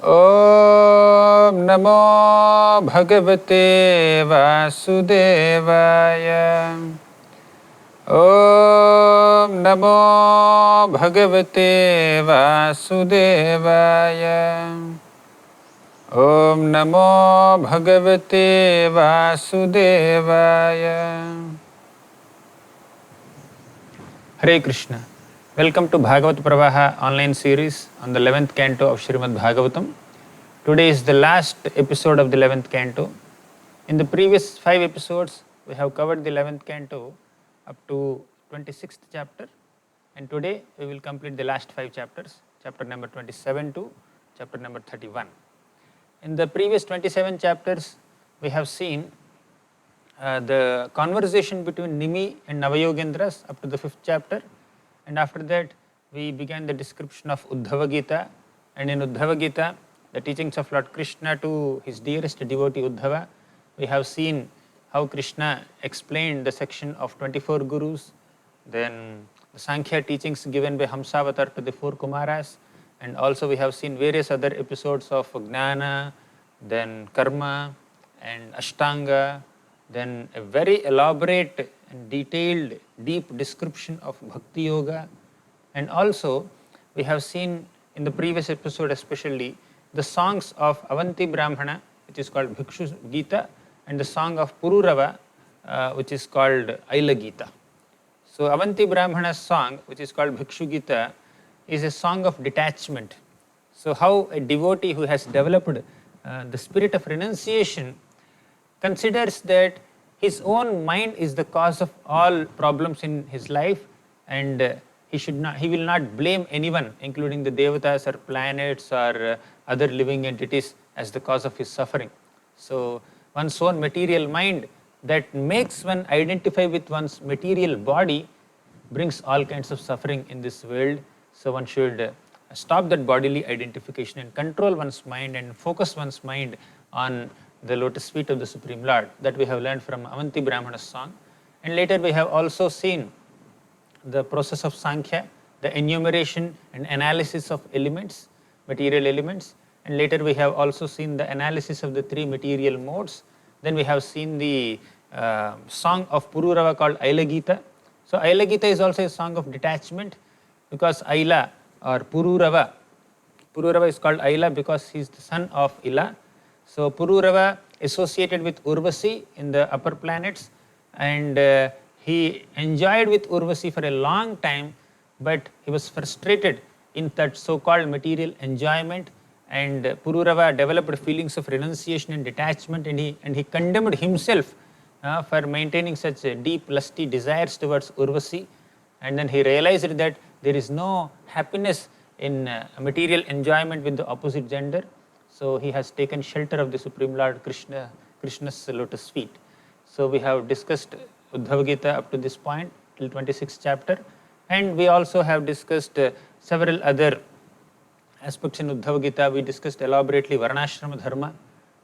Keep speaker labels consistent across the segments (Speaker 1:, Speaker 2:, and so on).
Speaker 1: ॐ नमो भगवते वासुदेवाय। ॐ नमो भगवते वासुदेवाय। ॐ नमो भगवते वासुदेवाय। Hare Krishna. Welcome to Bhagavad Pravaha online series on the 11th canto of Srimad Bhagavatam. Today is the last episode of the 11th canto. In the previous 5 episodes, we have covered the 11th canto up to 26th chapter, and today we will complete the last 5 chapters, chapter number 27 to chapter number 31. In the previous 27 chapters, we have seen the conversation between Nimi and Navayogendras up to the 5th chapter, and after that we began the description of Uddhava Gita, and in Uddhava Gita, the teachings of Lord Krishna to his dearest devotee Uddhava. We have seen how Krishna explained the section of 24 gurus, then the Sankhya teachings given by Hamsavatar to the 4 Kumaras, and also we have seen various other episodes of Jnana, then Karma and Ashtanga, then a very elaborate and detailed, deep description of Bhakti Yoga, and also we have seen in the previous episode especially the songs of Avanti Brahmana, which is called Bhikshu Gita, and the song of Pururava, which is called Aila Gita. So Avanti Brahmana's song, which is called Bhikshu Gita, is a song of detachment. So how a devotee who has developed the spirit of renunciation considers that his own mind is the cause of all problems in his life, and he will not blame anyone, including the devatas or planets or other living entities, as the cause of his suffering. So one's own material mind that makes one identify with one's material body brings all kinds of suffering in this world. So one should stop that bodily identification and control one's mind and focus one's mind on the lotus feet of the Supreme Lord. That we have learned from Avanti Brahmana's song. And later we have also seen the process of Sankhya, the enumeration and analysis of elements, material elements. And later we have also seen the analysis of the 3 material modes. Then we have seen the song of Pururava called Aila Gita. So Aila Gita is also a song of detachment, because Aila or Pururava is called Aila because he is the son of Ila. So Pururava associated with Urvasi in the upper planets, and he enjoyed with Urvasi for a long time, but he was frustrated in that so-called material enjoyment, and Pururava developed feelings of renunciation and detachment, and he condemned himself for maintaining such deep lusty desires towards Urvasi, and then he realized that there is no happiness in material enjoyment with the opposite gender. So he has taken shelter of the Supreme Lord Krishna's lotus feet. So we have discussed Uddhava Gita up to this point till 26th chapter, and we also have discussed several other aspects in Uddhava Gita. We discussed elaborately Varnashrama Dharma,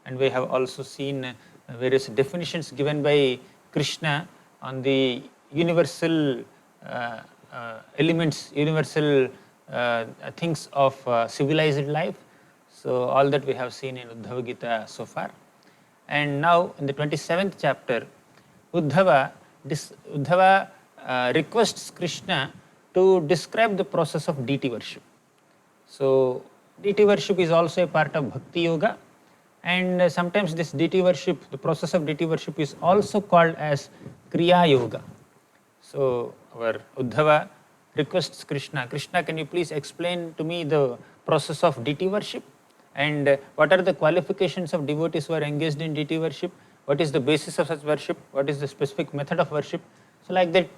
Speaker 1: and we have also seen various definitions given by Krishna on the universal elements, universal things of civilized life. So all that we have seen in Uddhava Gita so far. And now in the 27th chapter, Uddhava requests Krishna to describe the process of deity worship. So deity worship is also a part of Bhakti Yoga, and sometimes this deity worship, the process of deity worship, is also called as Kriya Yoga. So our Uddhava requests Krishna, can you please explain to me the process of deity worship, and what are the qualifications of devotees who are engaged in deity worship, what is the basis of such worship, what is the specific method of worship. So like that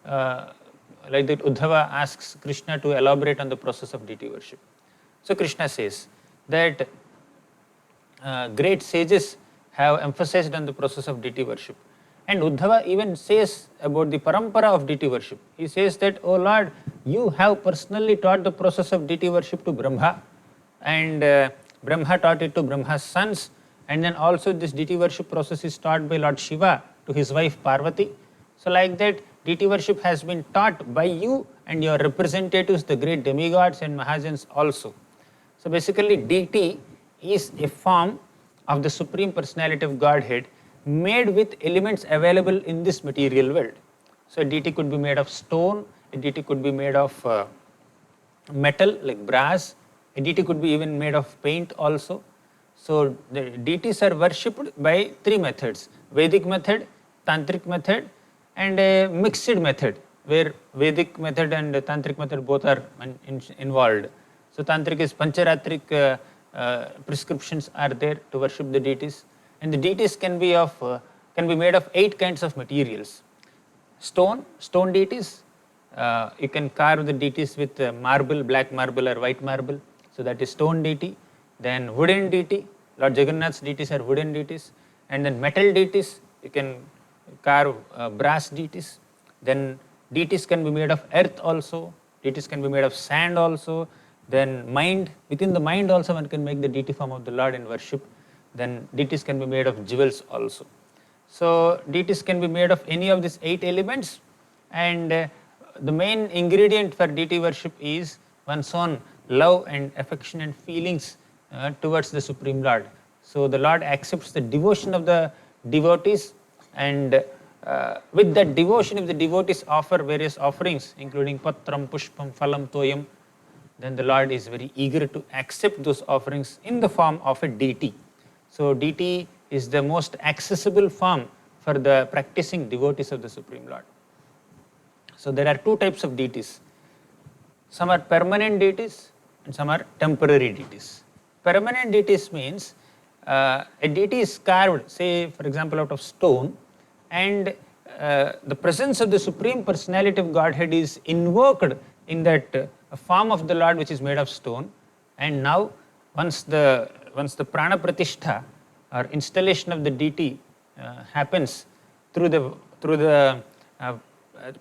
Speaker 1: Uddhava asks Krishna to elaborate on the process of deity worship. So Krishna says that great sages have emphasized on the process of deity worship, and Uddhava even says about the parampara of deity worship. He says that, "O Lord, you have personally taught the process of deity worship to Brahma, and Brahma taught it to Brahma's sons, and then also this deity worship process is taught by Lord Shiva to his wife Parvati. So like that, deity worship has been taught by you and your representatives, the great demigods and Mahajans also." So basically, deity is a form of the Supreme Personality of Godhead made with elements available in this material world. So a deity could be made of stone, a deity could be made of metal like brass, a deity could be even made of paint also. So the deities are worshipped by three methods: Vedic method, Tantric method, and a mixed method where Vedic method and Tantric method both are involved. So Tantric is Pancharatric prescriptions are there to worship the deities, and the deities can be made of 8 kinds of materials. Stone deities. You can carve the deities with marble, black marble or white marble. So that is stone deity. Then wooden deity. Lord Jagannath's deities are wooden deities. And then metal deities. You can carve brass deities. Then deities can be made of earth also. Deities can be made of sand also. Then mind. Within the mind also one can make the deity form of the Lord and worship. Then deities can be made of jewels also. So deities can be made of any of these 8 elements, and the main ingredient for deity worship is one's own love and affection and feelings towards the Supreme Lord. So the Lord accepts the devotion of the devotees, and with that devotion, if the devotees offer various offerings including patram, pushpam, phalam, toyam, then the Lord is very eager to accept those offerings in the form of a deity. So deity is the most accessible form for the practicing devotees of the Supreme Lord. So there are 2 types of deities. Some are permanent deities and some are temporary deities. Permanent deities means a deity is carved, say for example out of stone, and the presence of the Supreme Personality of Godhead is invoked in that form of the Lord which is made of stone, and now once the prana pratishtha or installation of the deity happens through the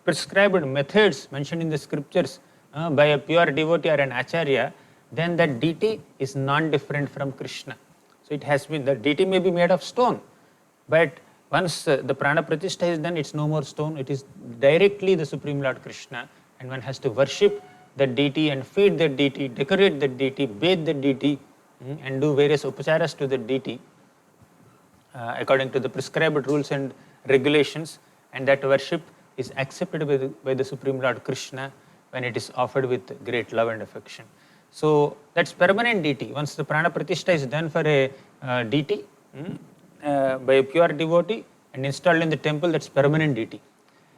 Speaker 1: prescribed methods mentioned in the scriptures by a pure devotee or an acharya, then that deity is non-different from Krishna. So it has been, the deity may be made of stone, but once the prana pratishtha is done, it's no more stone, it is directly the Supreme Lord Krishna, and one has to worship the deity and feed the deity, decorate the deity, bathe the deity, and do various upacharas to the deity according to the prescribed rules and regulations, and that worship is accepted by the Supreme Lord Krishna when it is offered with great love and affection. So that's permanent deity. Once the prana pratishtha is done for a deity by a pure devotee and installed in the temple, that's permanent deity.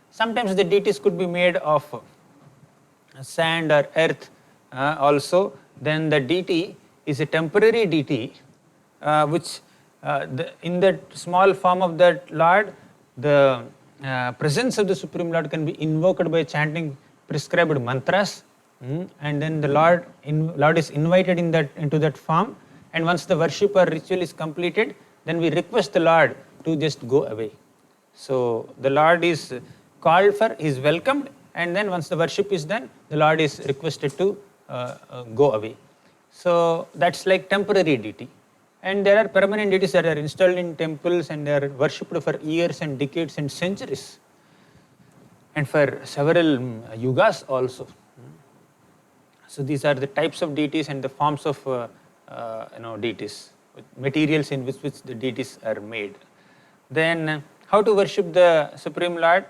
Speaker 1: Sometimes the deities could be made of sand or earth also. Then the deity is a temporary deity which in that small form of that Lord, the presence of the Supreme Lord can be invoked by chanting prescribed mantras, and then the Lord is invited into that form, and once the worship or ritual is completed, then we request the Lord to just go away. So the Lord is called for, he is welcomed, and then once the worship is done, the Lord is requested to go away. So that's like temporary deity. And there are permanent deities that are installed in temples and they are worshipped for years and decades and centuries, and for several yugas also. So these are the types of deities and the forms of deities, materials in which the deities are made. Then how to worship the Supreme Lord?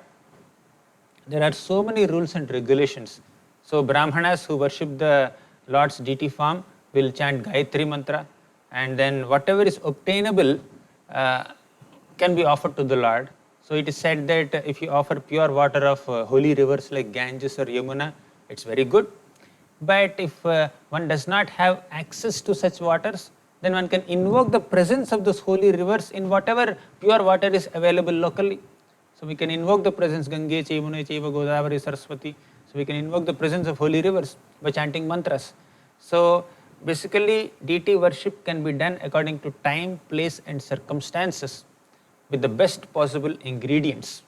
Speaker 1: There are so many rules and regulations. So Brahmanas who worship the Lord's deity form will chant Gayatri mantra, and then whatever is obtainable can be offered to the Lord. So it is said that if you offer pure water of holy rivers like Ganges or Yamuna, it's very good. But if one does not have access to such waters, then one can invoke the presence of those holy rivers in whatever pure water is available locally. So we can invoke the presence Gange, Yamuna, Chaiva, Godavari, Saraswati. So we can invoke the presence of holy rivers by chanting mantras. So basically deity worship can be done according to time, place and circumstances with the best possible ingredients.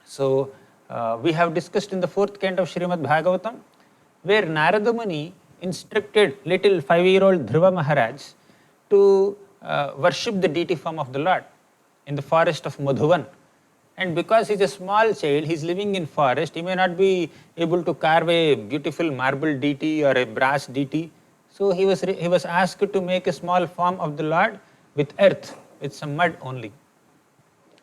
Speaker 1: So we have discussed in the 4th canto of Srimad Bhagavatam, where Narada Muni instructed little 5-year-old Dhruva Maharaj to worship the deity form of the Lord in the forest of Madhuvan. And because he is a small child, he is living in forest, he may not be able to carve a beautiful marble deity or a brass deity. So he was asked to make a small form of the Lord with earth, with some mud only.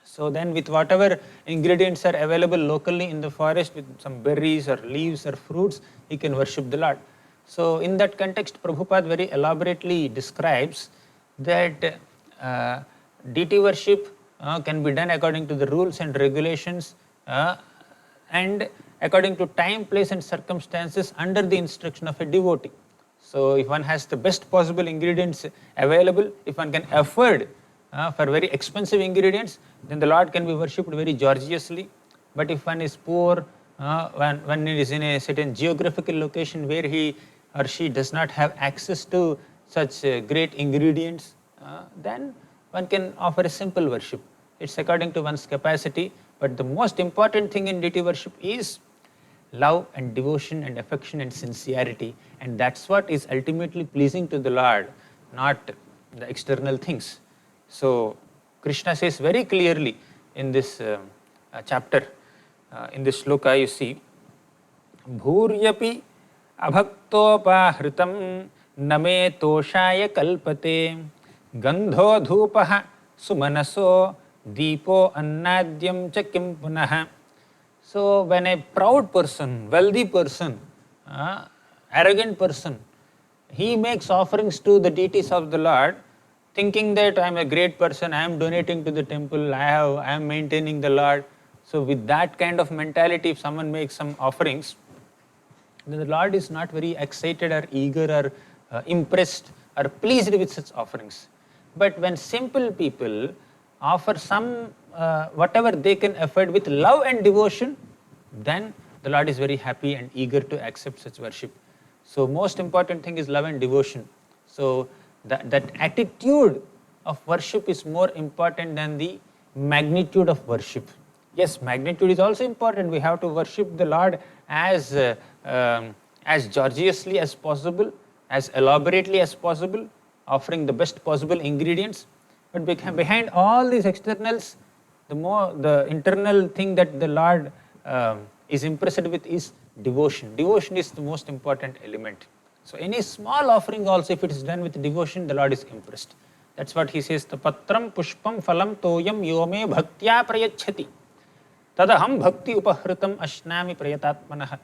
Speaker 1: So then with whatever ingredients are available locally in the forest, with some berries or leaves or fruits, he can worship the Lord. So in that context, Prabhupada very elaborately describes that deity worship can be done according to the rules and regulations and according to time, place and circumstances under the instruction of a devotee. So if one has the best possible ingredients available, if one can afford for very expensive ingredients, then the Lord can be worshipped very gorgeously. But if one is poor, when one is in a certain geographical location where he or she does not have access to such great ingredients, then one can offer a simple worship. It's according to one's capacity. But the most important thing in deity worship is love and devotion and affection and sincerity, and that's what is ultimately pleasing to the Lord, not the external things. So Krishna says very clearly in this chapter, in this shloka you see, Bhuryapi abhaktopahritam name toshaya kalpate gandho dhupah sumanaso deepo annadyam cha kim punah. So when a proud person, wealthy person, arrogant person, he makes offerings to the deities of the Lord, thinking that I am a great person, I am donating to the temple, I am maintaining the Lord. So with that kind of mentality, if someone makes some offerings, then the Lord is not very excited or eager or impressed or pleased with such offerings. But when simple people offer some whatever they can afford with love and devotion, then the Lord is very happy and eager to accept such worship. So most important thing is love and devotion. So that attitude of worship is more important than the magnitude of worship. Yes, magnitude is also important. We have to worship the Lord as gorgeously as possible, as elaborately as possible, offering the best possible ingredients. But behind all these externals, the internal thing that the Lord is impressed with is devotion. Devotion is the most important element. So any small offering also, if it is done with devotion, the Lord is impressed. That's what he says, tapatram pushpam phalam toyam yome bhaktya prayachati tadaham bhakti upahritam ashnami prayatatmanah.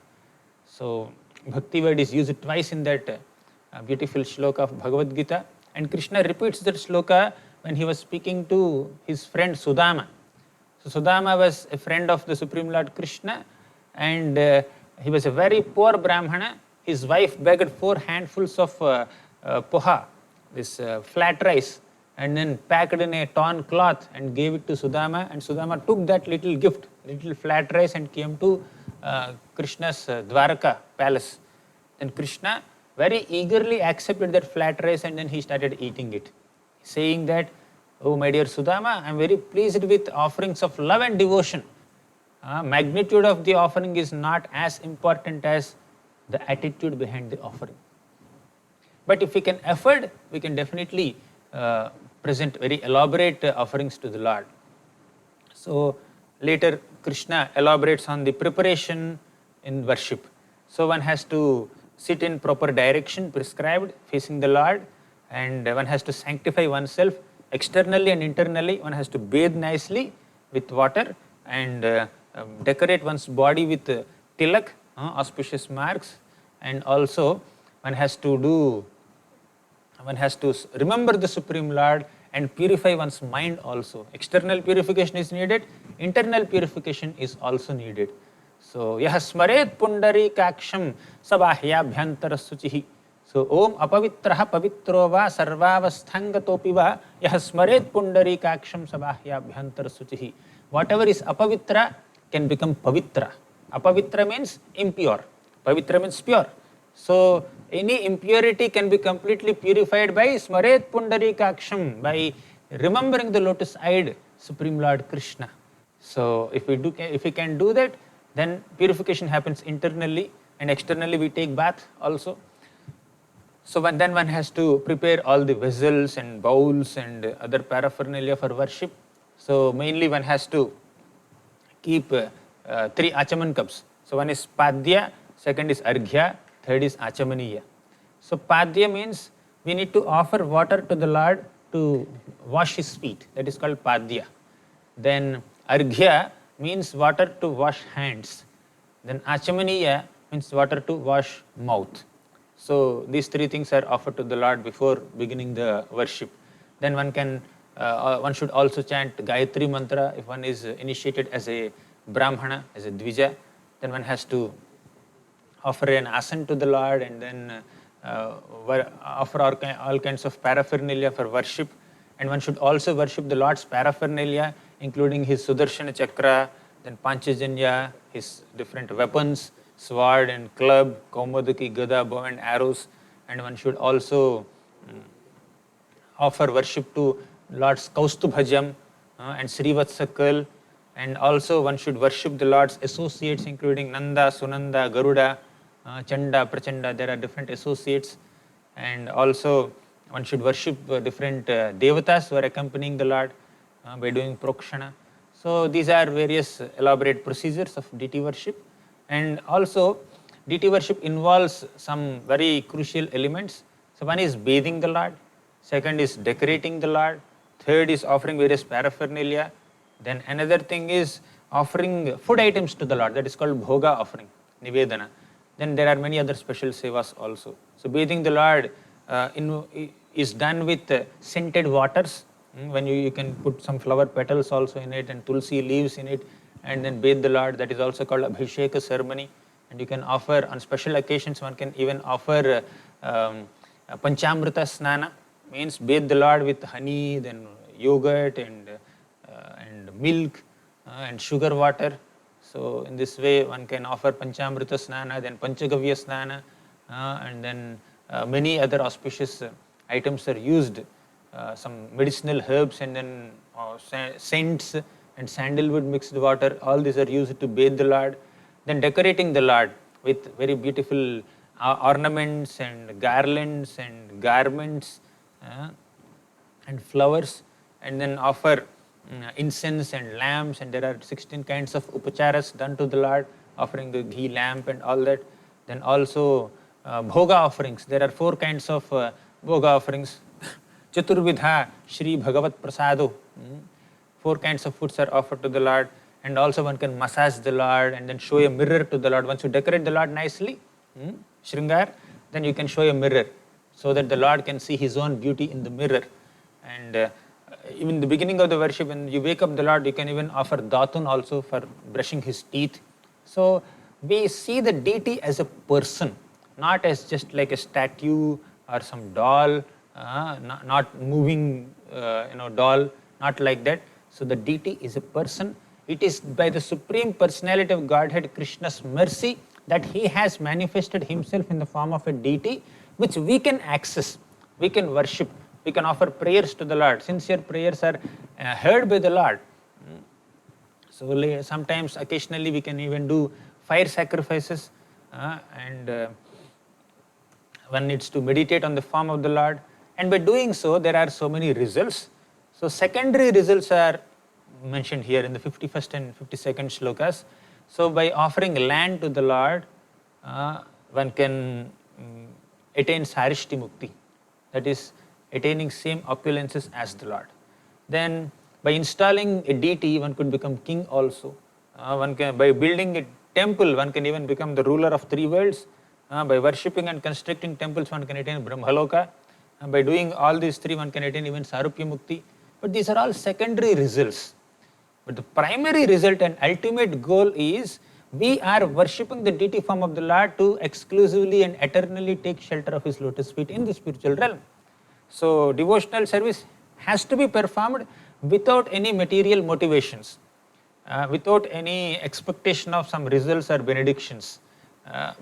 Speaker 1: So bhakti word is used twice in that beautiful shloka of Bhagavad Gita, and Krishna repeats that shloka when he was speaking to his friend Sudama. So Sudama was a friend of the Supreme Lord Krishna, and he was a very poor Brahmana. His wife begged 4 handfuls of poha, this flat rice, and then packed in a torn cloth and gave it to Sudama, and Sudama took that little gift, little flat rice, and came to Krishna's Dwaraka palace. Then Krishna very eagerly accepted that flat rice, and then he started eating it, saying that, oh my dear Sudama, I am very pleased with offerings of love and devotion. Magnitude of the offering is not as important as the attitude behind the offering. But if we can afford, we can definitely present very elaborate offerings to the Lord. So later Krishna elaborates on the preparation in worship. So one has to sit in proper direction prescribed facing the Lord, and one has to sanctify oneself externally and internally. One has to bathe nicely with water and decorate one's body with tilak, auspicious marks, and also one has to remember the Supreme Lord and purify one's mind also. External purification is needed, internal purification is also needed. So yah smaret pundarikaksham sabahyabhyantara suchihi. So om apavitraha pavitro va sarvavasthangatopi va yah smaret pundarikaksham sabahyabhyantara suchihi. Whatever is apavitra can become pavitra. Apavitra means impure, pavitra means pure. So any impurity can be completely purified by smaret pundarikaksham, by remembering the lotus-eyed Supreme Lord Krishna. So if we can do that, then purification happens internally, and externally we take bath also. So then one has to prepare all the vessels and bowls and other paraphernalia for worship. So mainly one has to keep 3 achaman cups. So one is padya, second is arghya, third is achamaniya. So padya means we need to offer water to the Lord to wash his feet. That is called padya. Then arghya means water to wash hands. Then achamaniya means water to wash mouth. So these three things are offered to the Lord before beginning the worship. Then one should also chant Gayatri mantra if one is initiated as a Brahmana, as a Dvija. Then one has to offer an asan to the Lord, and then offer all kinds of paraphernalia for worship. And one should also worship the Lord's paraphernalia, including his Sudarshana Chakra, then Panchajanya, his different weapons, sword and club, Kaumodaki, Gada, bow and arrows. And one should also offer worship to Lord's Kaustubhajam and Srivatsakal. And also one should worship the Lord's associates, including Nanda, Sunanda, Garuda, Chanda, Prachanda. There are different associates. And also one should worship different devatas who are accompanying the Lord by doing prokshana. So these are various elaborate procedures of deity worship. And also deity worship involves some very crucial elements. So one is bathing the Lord, second is decorating the Lord, third is offering various paraphernalia. Then another thing is offering food items to the Lord, that is called bhoga offering, nivedana. Then there are many other special sevas also. So bathing the Lord is done with scented waters. When you can put some flower petals also in it and tulsi leaves in it, and then bathe the Lord. That is also called abhisheka ceremony. And you can offer on special occasions, one can even offer panchamrita snana, means bathe the Lord with honey, then yogurt and milk and sugar water. So in this way one can offer panchamrita snana, then panchagavya snana, and then many other auspicious items are used. Some medicinal herbs and then scents and sandalwood mixed water, all these are used to bathe the Lord. Then decorating the Lord with very beautiful ornaments and garlands and garments and flowers, and then offer incense and lamps, and there are 16 kinds of upacharas done to the Lord, offering the ghee lamp and all that. Then also bhoga offerings. There are 4 kinds of bhoga offerings. Chaturvidha Shri Bhagavat Prasado. 4 kinds of foods are offered to the Lord. And also one can massage the Lord and then show a mirror to the Lord. Once you decorate the Lord nicely, Shringar, then you can show a mirror so that the Lord can see his own beauty in the mirror. And even the beginning of the worship, when you wake up the Lord, you can even offer datun also for brushing his teeth. So we see the deity as a person, not as just like a statue or some doll, not moving doll, not like that. So the deity is a person. It is by the Supreme Personality of Godhead, Krishna's mercy, that he has manifested himself in the form of a deity, which we can access, we can worship, we can offer prayers to the Lord. Sincere prayers are heard by the Lord. So sometimes, occasionally, we can even do fire sacrifices, and one needs to meditate on the form of the Lord. And by doing so, there are so many results. So secondary results are mentioned here in the 51st and 52nd shlokas. So by offering land to the Lord, one can attain sarishti mukti, that is attaining same opulences as the Lord. Then by installing a deity, one could become king also. By building a temple, one can even become the ruler of 3 worlds. By worshipping and constructing temples, one can attain Brahmaloka. By doing all these 3, one can attain even Sarupya Mukti. But these are all secondary results. But the primary result and ultimate goal is we are worshipping the deity form of the Lord to exclusively and eternally take shelter of his lotus feet in the spiritual realm. So devotional service has to be performed without any material motivations, without any expectation of some results or benedictions.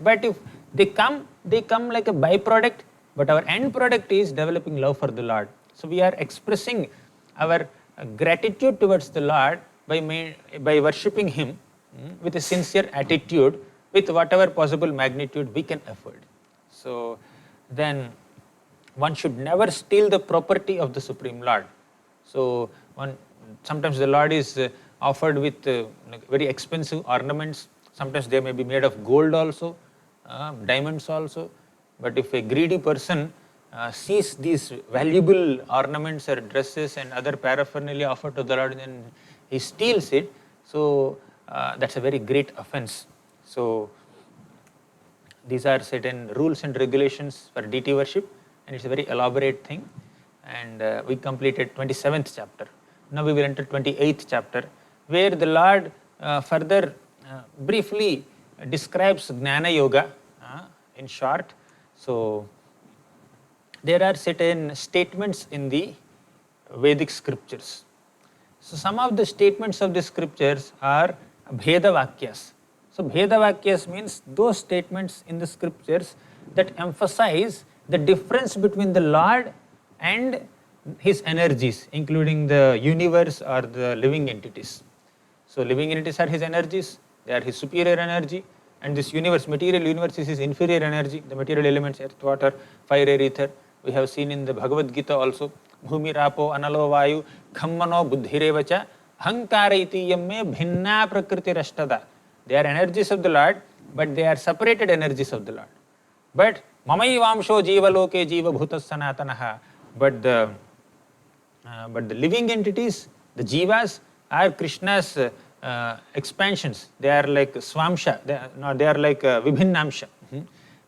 Speaker 1: But if they come like a byproduct, but our end product is developing love for the Lord. So we are expressing our gratitude towards the Lord by worshipping him with a sincere attitude, with whatever possible magnitude we can afford. So then one should never steal the property of the Supreme Lord. So sometimes the Lord is offered with very expensive ornaments. Sometimes they may be made of gold also, diamonds also. But if a greedy person sees these valuable ornaments or dresses and other paraphernalia offered to the Lord, then he steals it, so that's a very great offense. So these are certain rules and regulations for deity worship, and it's a very elaborate thing. And we completed 27th chapter. Now we will enter 28th chapter, where the Lord further briefly describes Gnana Yoga in short. So there are certain statements in the Vedic scriptures. So some of the statements of the scriptures are Bheda Vakyas. So Bheda Vakyas means those statements in the scriptures that emphasize the difference between the Lord and his energies, including the universe or the living entities. So living entities are his energies, they are his superior energy, and this universe, material universe, is his inferior energy, the material elements, earth, water, fire, air, ether. We have seen in the Bhagavad Gita also, Bhumi, Rapo, Analo, Vayu, Khammano, Buddhirevacha, Hankara iti yamme bhinna prakriti rashtada. They are energies of the Lord, but they are separated energies of the Lord. But Mamaivamsho Jiva Loke Jiva Bhutas Sanatanaha. But the living entities, the Jivas, are Krishna's expansions. They are like Swamsha, they are like Vibhinnamsha.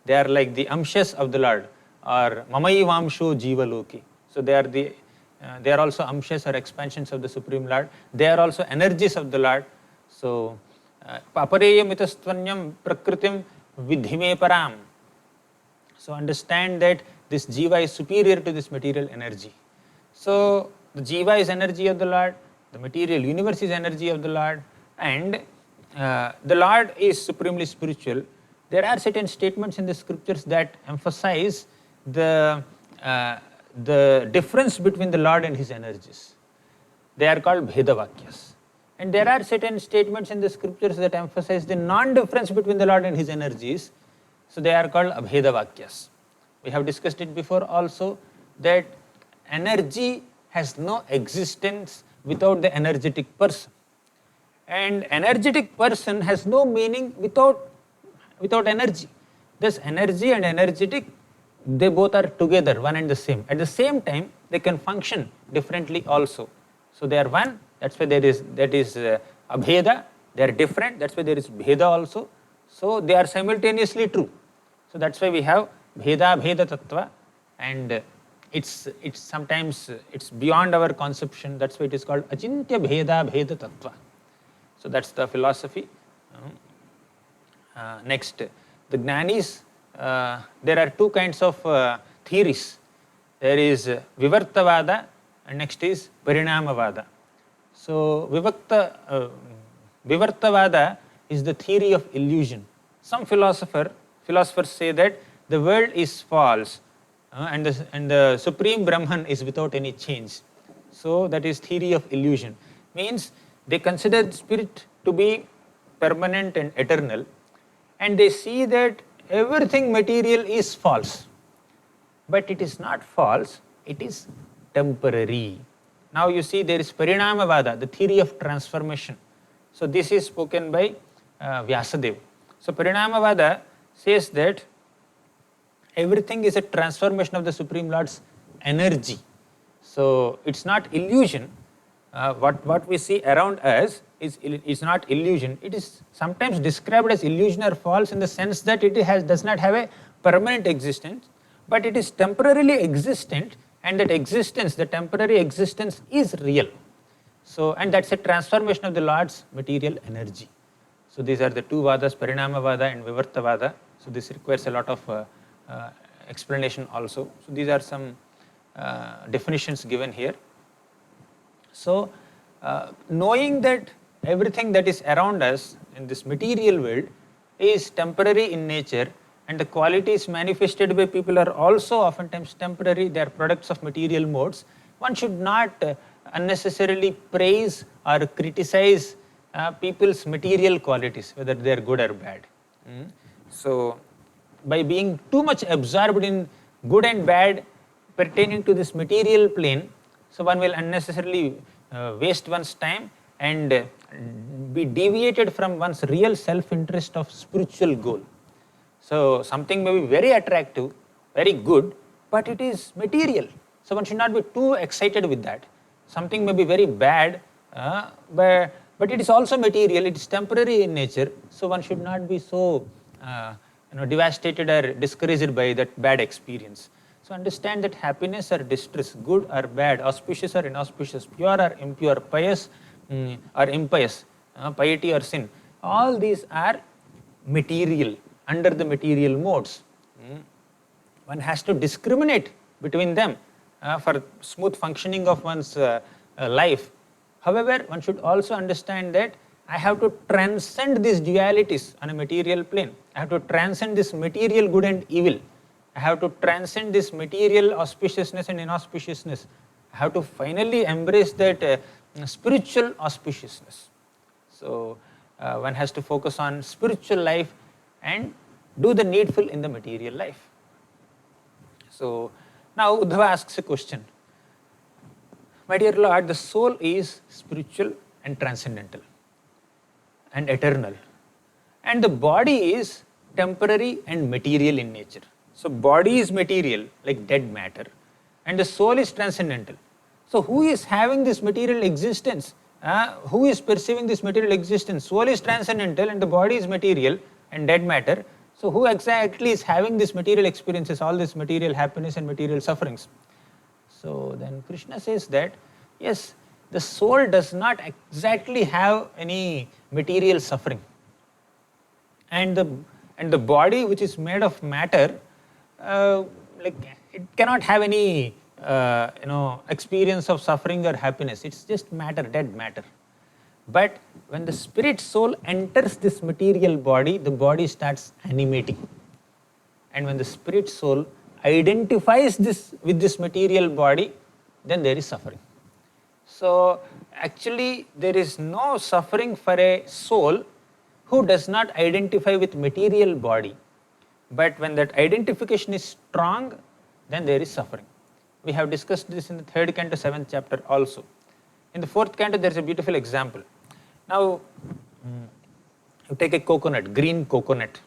Speaker 1: They are like the Amshas of the Lord, or Mamaivamsho Jiva Loki. So they are also Amshas or expansions of the Supreme Lord. They are also energies of the Lord. So Apareya mitastvanyam prakritim vidhime param. So understand that this Jiva is superior to this material energy. So the Jiva is energy of the Lord, the material universe is energy of the Lord, and the Lord is supremely spiritual. There are certain statements in the scriptures that emphasize the difference between the Lord and his energies. They are called Bheda Vakyas. And there are certain statements in the scriptures that emphasize the non-difference between the Lord and his energies. So they are called Abheda Vakyas. We have discussed it before also, that energy has no existence without the energetic person. And energetic person has no meaning without energy. Thus energy and energetic, they both are together, one and the same. At the same time, they can function differently also. So they are one, that's why that is Abheda. They are different, that's why there is Bheda also. So they are simultaneously true. So that's why we have Bheda Bheda Tattva, and it's sometimes it's beyond our conception. That's why it is called Achintya Bheda Bheda Tattva. So that's the philosophy. Next, the Jnanis, there are two kinds of theories. There is Vivartavada and next is Parinamavada. So Vivartavada is the theory of illusion. Some philosophers say that the world is false and the Supreme Brahman is without any change. So that is theory of illusion. Means they consider the spirit to be permanent and eternal, and they see that everything material is false. But it is not false, it is temporary. Now you see there is Parinamavada, the theory of transformation. So this is spoken by Vyasadeva. So Parinamavada says that everything is a transformation of the Supreme Lord's energy. So it's not illusion. What we see around us is not illusion. It is sometimes described as illusion or false in the sense that it does not have a permanent existence, but it is temporarily existent, and that existence, the temporary existence, is real. So, and that's a transformation of the Lord's material energy. So these are the two Vadas, Parinamavada and Vivartavada. So this requires a lot of explanation also. So these are some definitions given here. So knowing that everything that is around us in this material world is temporary in nature, and the qualities manifested by people are also oftentimes temporary, they are products of material modes, one should not unnecessarily praise or criticize people's material qualities, whether they are good or bad. So by being too much absorbed in good and bad pertaining to this material plane, so one will unnecessarily waste one's time and be deviated from one's real self-interest of spiritual goal. So something may be very attractive, very good, but it is material. So one should not be too excited with that. Something may be very bad, but it is also material, it is temporary in nature, so one should not be so devastated or discouraged by that bad experience. So understand that happiness or distress, good or bad, auspicious or inauspicious, pure or impure, pious or impious, piety or sin, all these are material, under the material modes. One has to discriminate between them for smooth functioning of one's life. However, one should also understand that I have to transcend these dualities on a material plane. I have to transcend this material good and evil. I have to transcend this material auspiciousness and inauspiciousness. I have to finally embrace that spiritual auspiciousness. So one has to focus on spiritual life and do the needful in the material life. So now Uddhava asks a question. My dear Lord, the soul is spiritual and transcendental and eternal, and the body is temporary and material in nature. So body is material, like dead matter, and the soul is transcendental. So who is having this material existence? Who is perceiving this material existence? Soul is transcendental and the body is material and dead matter. So who exactly is having this material experiences, all this material happiness and material sufferings? So then Krishna says that, yes, the soul does not exactly have any material suffering. And the body, which is made of matter, like it cannot have any experience of suffering or happiness. It's just matter, dead matter. But when the spirit soul enters this material body, the body starts animating. And when the spirit soul identifies this with this material body, then there is suffering. So actually there is no suffering for a soul who does not identify with material body. But when that identification is strong, then there is suffering. We have discussed this in the 3rd canto, 7th chapter also. In the 4th canto, there is a beautiful example. Now, you take a coconut, green coconut,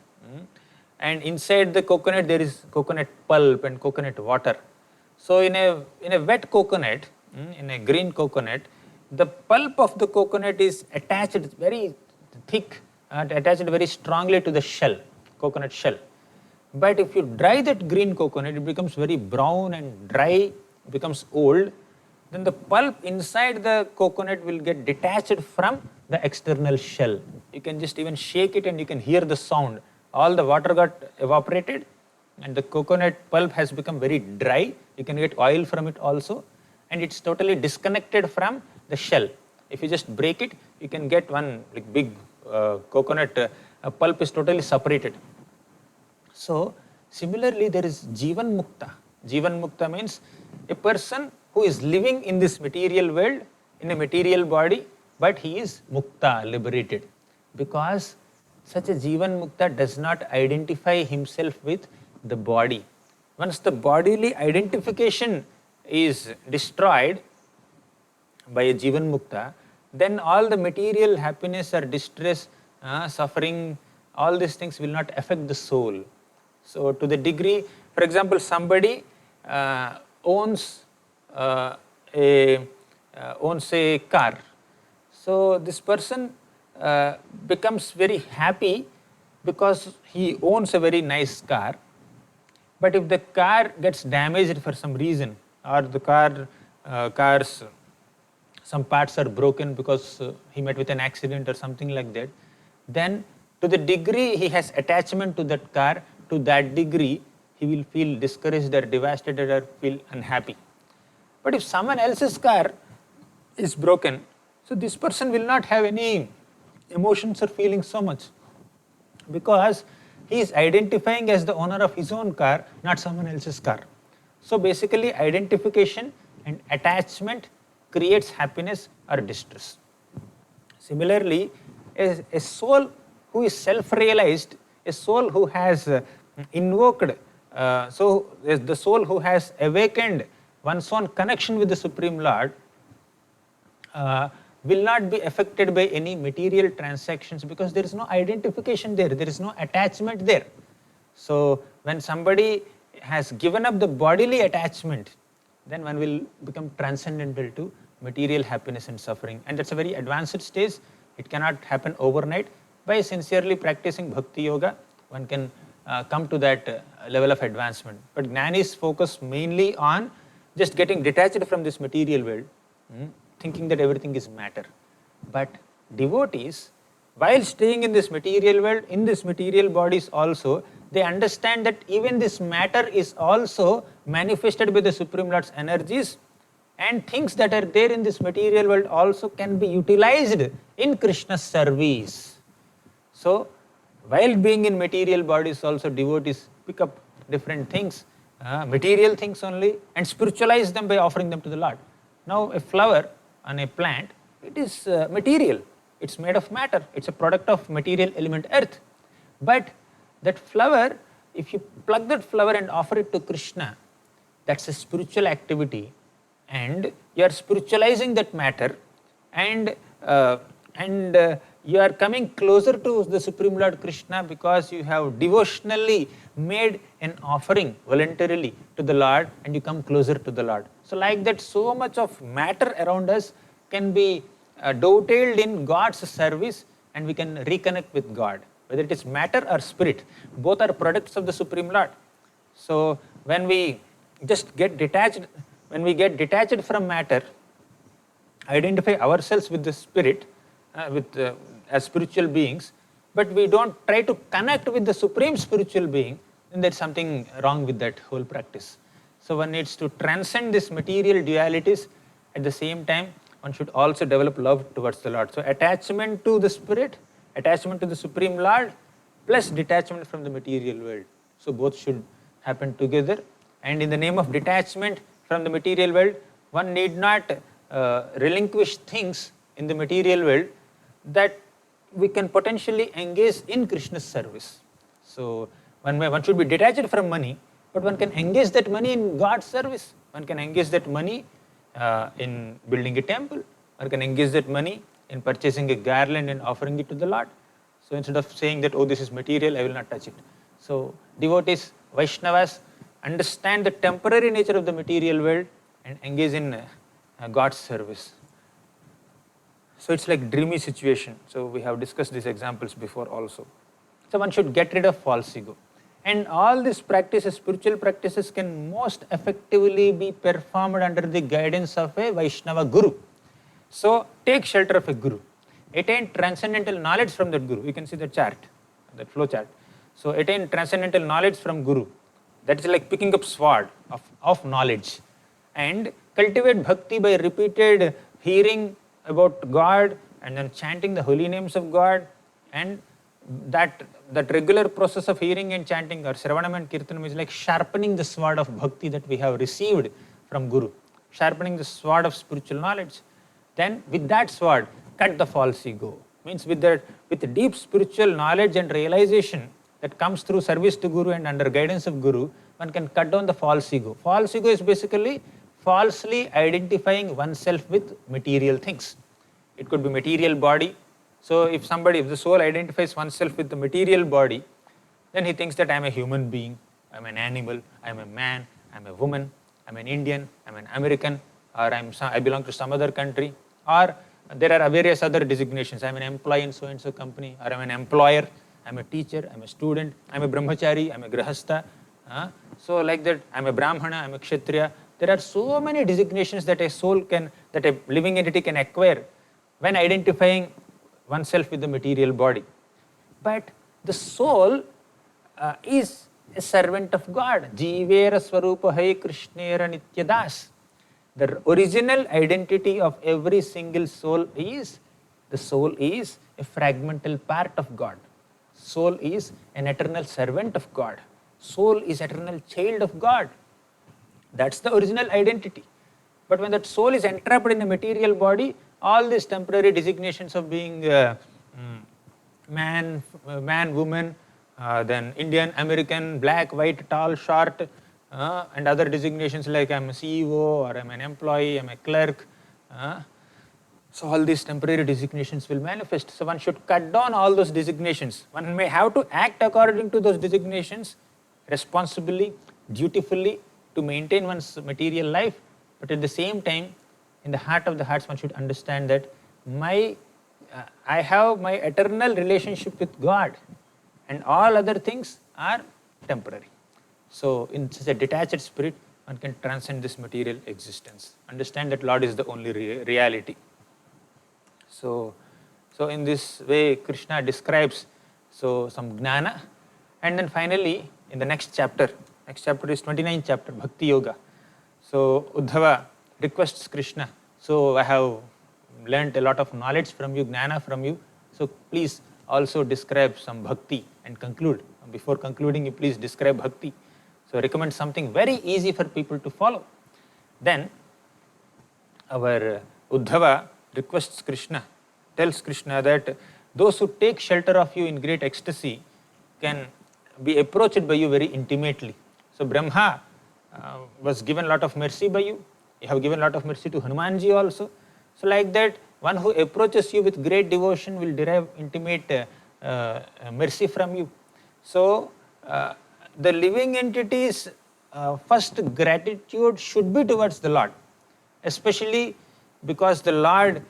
Speaker 1: and inside the coconut there is coconut pulp and coconut water. So in a wet coconut, in a green coconut, the pulp of the coconut is attached very thick, attached very strongly to the shell, coconut shell. But if you dry that green coconut, it becomes very brown and dry, becomes old, then the pulp inside the coconut will get detached from the external shell. You can just even shake it and you can hear the sound. All the water got evaporated and the coconut pulp has become very dry. You can get oil from it also, and it's totally disconnected from the shell. If you just break it, you can get one like big coconut pulp is totally separated. So similarly, there is Jivan Mukta. Jivan Mukta means a person who is living in this material world, in a material body, but he is Mukta, liberated. Because such a Jivan Mukta does not identify himself with the body. Once the bodily identification is destroyed by a Jivan Mukta, then all the material happiness or distress, suffering, all these things will not affect the soul. So to the degree, for example, somebody owns a car. So this person becomes very happy because he owns a very nice car. But if the car gets damaged for some reason, or the car's some parts are broken because he met with an accident or something like that, then to the degree he has attachment to that car, to that degree he will feel discouraged or devastated or feel unhappy. But if someone else's car is broken, so this person will not have any emotions or feelings so much, because he is identifying as the owner of his own car, not someone else's car. So basically identification and attachment creates happiness or distress. Similarly, a soul who is self-realized, a soul who has invoked, so the soul who has awakened one's own connection with the Supreme Lord, will not be affected by any material transactions, because there is no identification there, there is no attachment there. So when somebody has given up the bodily attachment, then one will become transcendental to material happiness and suffering. And that's a very advanced stage. It cannot happen overnight. By sincerely practicing bhakti yoga, one can come to that level of advancement. But Jnanis focus mainly on just getting detached from this material world, thinking that everything is matter. But devotees, while staying in this material world, in this material bodies also, they understand that even this matter is also manifested by the Supreme Lord's energies, and things that are there in this material world also can be utilized in Krishna's service. So, while being in material bodies also, devotees pick up different things, material things only, and spiritualize them by offering them to the Lord. Now, a flower on a plant, it is material. It's made of matter. It's a product of material element earth. But that flower, if you pluck that flower and offer it to Krishna, that's a spiritual activity, and you are spiritualizing that matter, and you are coming closer to the Supreme Lord Krishna because you have devotionally made an offering voluntarily to the Lord, and you come closer to the Lord. So like that, so much of matter around us can be dovetailed in God's service, and we can reconnect with God. Whether it is matter or spirit, both are products of the Supreme Lord. So when we just get detached, when we get detached from matter, identify ourselves with the spirit, as spiritual beings, but we don't try to connect with the supreme spiritual being, then there's something wrong with that whole practice. So one needs to transcend these material dualities. At the same time, one should also develop love towards the Lord. So attachment to the spirit, attachment to the Supreme Lord, plus detachment from the material world. So both should happen together. And in the name of detachment from the material world, one need not relinquish things in the material world that we can potentially engage in Krishna's service. So one should be detached from money, but one can engage that money in God's service. One can engage that money in building a temple. One can engage that money in purchasing a garland and offering it to the Lord. So instead of saying that, oh, this is material, I will not touch it. So devotees, Vaishnavas, understand the temporary nature of the material world and engage in God's service. So it's like dreamy situation. So we have discussed these examples before also. So one should get rid of false ego. And all these practices, spiritual practices, can most effectively be performed under the guidance of a Vaishnava Guru. So take shelter of a Guru. Attain transcendental knowledge from that Guru. You can see the chart, that flow chart. So attain transcendental knowledge from Guru. That is like picking up sword of knowledge. And cultivate bhakti by repeated hearing about God and then chanting the holy names of God. And that regular process of hearing and chanting, or Shravanam and Kirtanam, is like sharpening the sword of bhakti that we have received from Guru, sharpening the sword of spiritual knowledge. Then with that sword, cut the false ego. Means with deep spiritual knowledge and realization that comes through service to Guru and under guidance of Guru, one can cut down the false ego. False ego is basically falsely identifying oneself with material things. It could be material body. So if the soul identifies oneself with the material body, then he thinks that I am a human being, I am an animal, I am a man, I am a woman, I am an Indian, I am an American, or I belong to some other country, or there are various other designations. I am an employee in so and so company, or I am an employer, I am a teacher, I am a student, I am a brahmachari, I am a grahastha. So like that, I am a brahmana, I am a kshatriya. There are so many designations that that a living entity can acquire when identifying oneself with the material body. But the soul is a servant of God. Jivera swarupa hai krishnera nityadas. The original identity of every single soul is, the soul is a fragmental part of God. Soul is an eternal servant of God. Soul is eternal child of God. That's the original identity. But when that soul is entrapped in a material body, all these temporary designations of being man, woman, then Indian, American, black, white, tall, short, and other designations like I'm a CEO or I'm an employee, I'm a clerk. So all these temporary designations will manifest. So one should cut down all those designations. One may have to act according to those designations responsibly, dutifully to maintain one's material life, but at the same time, in the heart of the hearts, one should understand that I have my eternal relationship with God, and all other things are temporary. So, in such a detached spirit, one can transcend this material existence. Understand that Lord is the only reality. So, in this way, Krishna describes some gnana, and then finally, in the next chapter is 29th chapter, Bhakti Yoga. So, Uddhava requests Krishna, so I have learnt a lot of knowledge from you, gnana from you, so please also describe some bhakti and conclude. Before concluding, you please describe bhakti. So, recommend something very easy for people to follow. Then, our Uddhava requests Krishna, tells Krishna that those who take shelter of you in great ecstasy can be approached by you very intimately. So Brahma was given a lot of mercy by you. You have given a lot of mercy to Hanumanji also. So like that, one who approaches you with great devotion will derive intimate mercy from you. So the living entity's first gratitude should be towards the Lord, especially because the Lord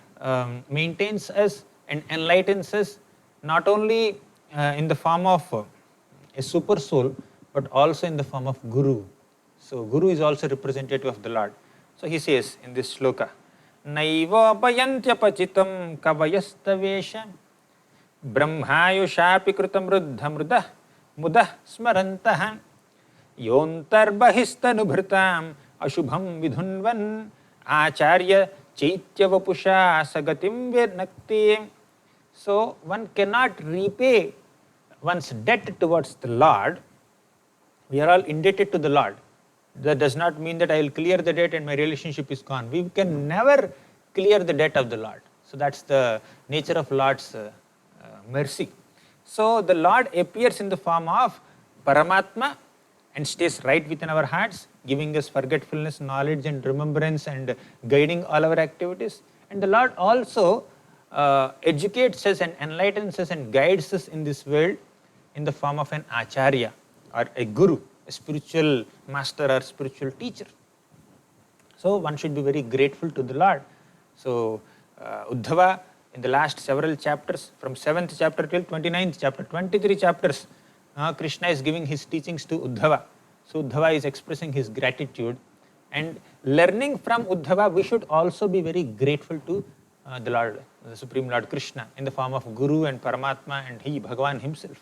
Speaker 1: maintains us and enlightens us not only in the form of a super soul, but also in the form of Guru. So Guru is also representative of the Lord. So he says in this shloka, Naiva payantyapachittam kavayastavesha brahmayushapi kritam ruddha mrudah mudah smarantaha yontarbahistanubhritam ashubham vidhunvan acharya chaityavapusha sagatim virnakti. So one cannot repay one's debt towards the Lord. We are all indebted to the Lord. That does not mean that I will clear the debt and my relationship is gone. We can never clear the debt of the Lord. So that's the nature of Lord's mercy. So the Lord appears in the form of Paramatma and stays right within our hearts, giving us forgetfulness, knowledge and remembrance and guiding all our activities. And the Lord also educates us and enlightens us and guides us in this world in the form of an acharya or a guru, a spiritual master or spiritual teacher. So one should be very grateful to the Lord. So Uddhava, in the last several chapters, from 7th chapter till 29th chapter, 23 chapters, Krishna is giving his teachings to Uddhava. So Uddhava is expressing his gratitude, and learning from Uddhava, we should also be very grateful to the Lord, the Supreme Lord Krishna, in the form of Guru and Paramatma and he, Bhagavan himself.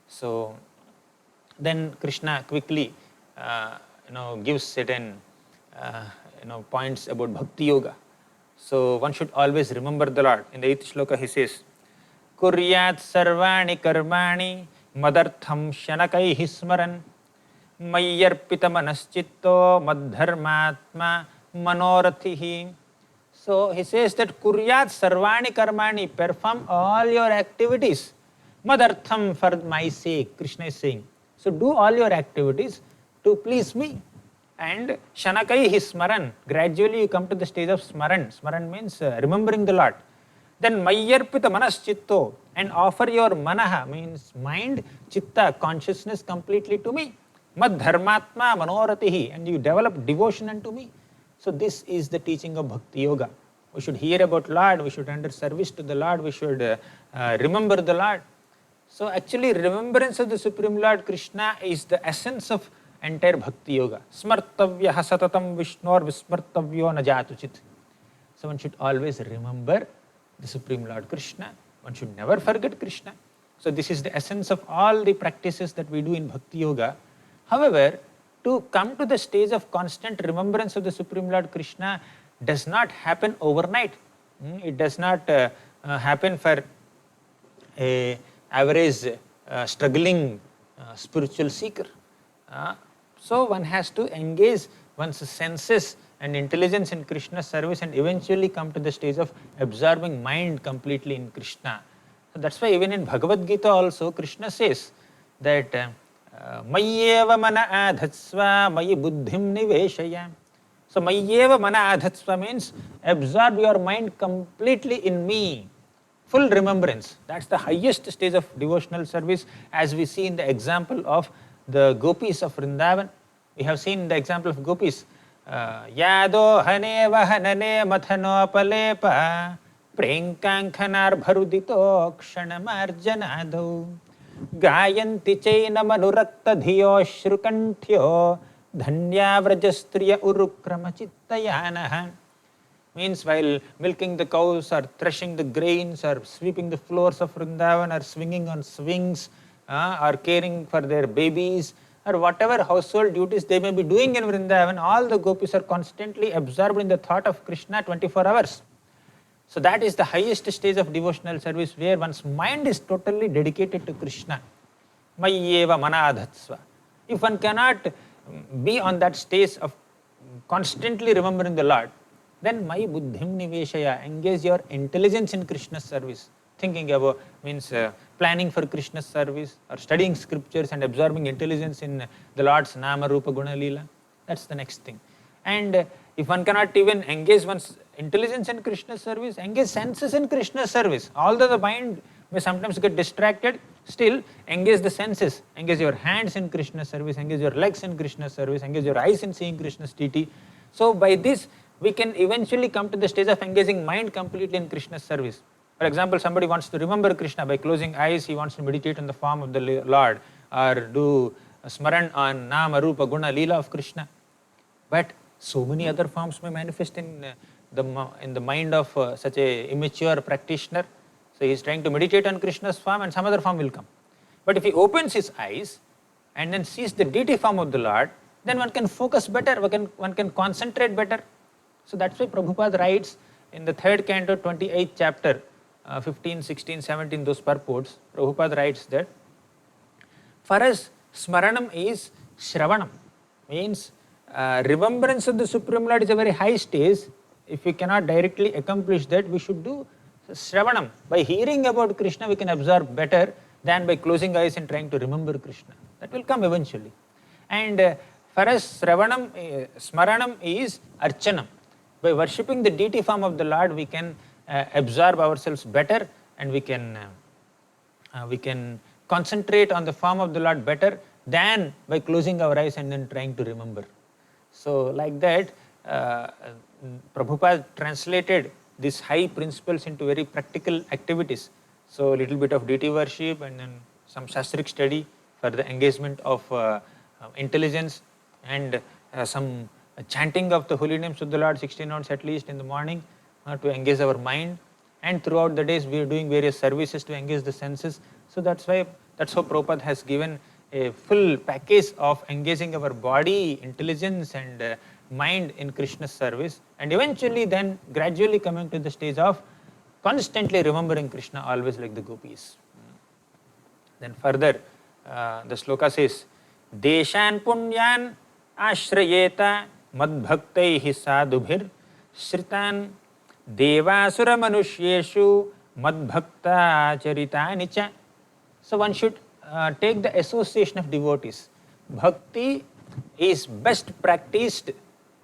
Speaker 1: So then Krishna quickly gives certain points about Bhakti Yoga. So one should always remember the Lord. In the 8th shloka he says, Kuryat sarvani karmani madartham shanakaihi smaran mayyarpita manaschitto madharmatma manorathihi. So he says that Kuryat sarvani karmani, perform all your activities madartham, for my sake, Krishna is saying. So do all your activities to please me. And Shanakai Smaran, gradually you come to the stage of Smaran. Smaran means remembering the Lord. Then Mayyarpita Manaschitto, and offer your Manaha, means mind, Chitta, consciousness completely to me. Mad Dharmatma Manoratihi, and you develop devotion unto me. So this is the teaching of Bhakti Yoga. We should hear about Lord, we should render service to the Lord, we should remember the Lord. So actually remembrance of the Supreme Lord Krishna is the essence of entire Bhakti Yoga. Smartavya satatam Vishnor vismartavyo najatuchit. So one should always remember the Supreme Lord Krishna. One should never forget Krishna. So this is the essence of all the practices that we do in Bhakti Yoga. However, to come to the stage of constant remembrance of the Supreme Lord Krishna does not happen overnight. It does not happen for a average struggling spiritual seeker. So one has to engage one's senses and intelligence in Krishna's service and eventually come to the stage of absorbing mind completely in Krishna. So that's why even in Bhagavad Gita also Krishna says that Mayyeva mana adhatsva mayi buddhim niveshaya. So Mayyeva mana adhatsva means absorb your mind completely in me. Full remembrance. That's the highest stage of devotional service, as we see in the example of the gopis of Vrindavan. We have seen the example of gopis. Yado hane vahanane mathanoapalepa prenkankhanar bharudito ksanamarjanadau gayanti chainamanuratta dhiyo shrukanthyo dhanya vrajastriya urukrama chittayanaha. Means while milking the cows or threshing the grains or sweeping the floors of Vrindavan or swinging on swings or caring for their babies or whatever household duties they may be doing in Vrindavan, all the gopis are constantly absorbed in the thought of Krishna 24 hours. So that is the highest stage of devotional service where one's mind is totally dedicated to Krishna. Mayyeva manadhatsva. If one cannot be on that stage of constantly remembering the Lord, then my buddhim niveshaya, engage your intelligence in Krishna's service. Thinking about means planning for Krishna's service or studying scriptures and absorbing intelligence in the Lord's Nama Rupa Guna Leela. That's the next thing. And if one cannot even engage one's intelligence in Krishna's service, engage senses in Krishna's service. Although the mind may sometimes get distracted, still engage the senses. Engage your hands in Krishna's service, engage your legs in Krishna's service, engage your eyes in seeing Krishna's deity. So by this, we can eventually come to the stage of engaging mind completely in Krishna's service. For example, somebody wants to remember Krishna by closing eyes, he wants to meditate on the form of the Lord or do smaran on Nama Rupa Guna Leela of Krishna. But so many other forms may manifest in the mind of such a immature practitioner. So he is trying to meditate on Krishna's form and some other form will come. But if he opens his eyes and then sees the deity form of the Lord, then one can focus better, one can concentrate better. So that's why Prabhupada writes in the 3rd canto, 28th chapter, 15, 16, 17, those purports, Prabhupada writes that for us, smaranam is shravanam, means remembrance of the Supreme Lord is a very high stage. If we cannot directly accomplish that, we should do shravanam. By hearing about Krishna, we can absorb better than by closing eyes and trying to remember Krishna. That will come eventually. And for us, smaranam is archanam. By worshipping the deity form of the Lord, we can absorb ourselves better and we can concentrate on the form of the Lord better than by closing our eyes and then trying to remember. So like that, Prabhupada translated these high principles into very practical activities. So a little bit of deity worship and then some shastric study for the engagement of intelligence and some chanting of the holy names of the Lord 16 hours at least in the morning to engage our mind, and throughout the days we are doing various services to engage the senses. So that's how Prabhupada has given a full package of engaging our body, intelligence and mind in Krishna's service, and eventually then gradually coming to the stage of constantly remembering Krishna always like the gopis. Then further the sloka says, Deshan punyan ashrayeta madbhaktaihi sadhubhir shritan devasura manushyeshu madbhakta charitani cha. So one should take the association of devotees. Bhakti is best practiced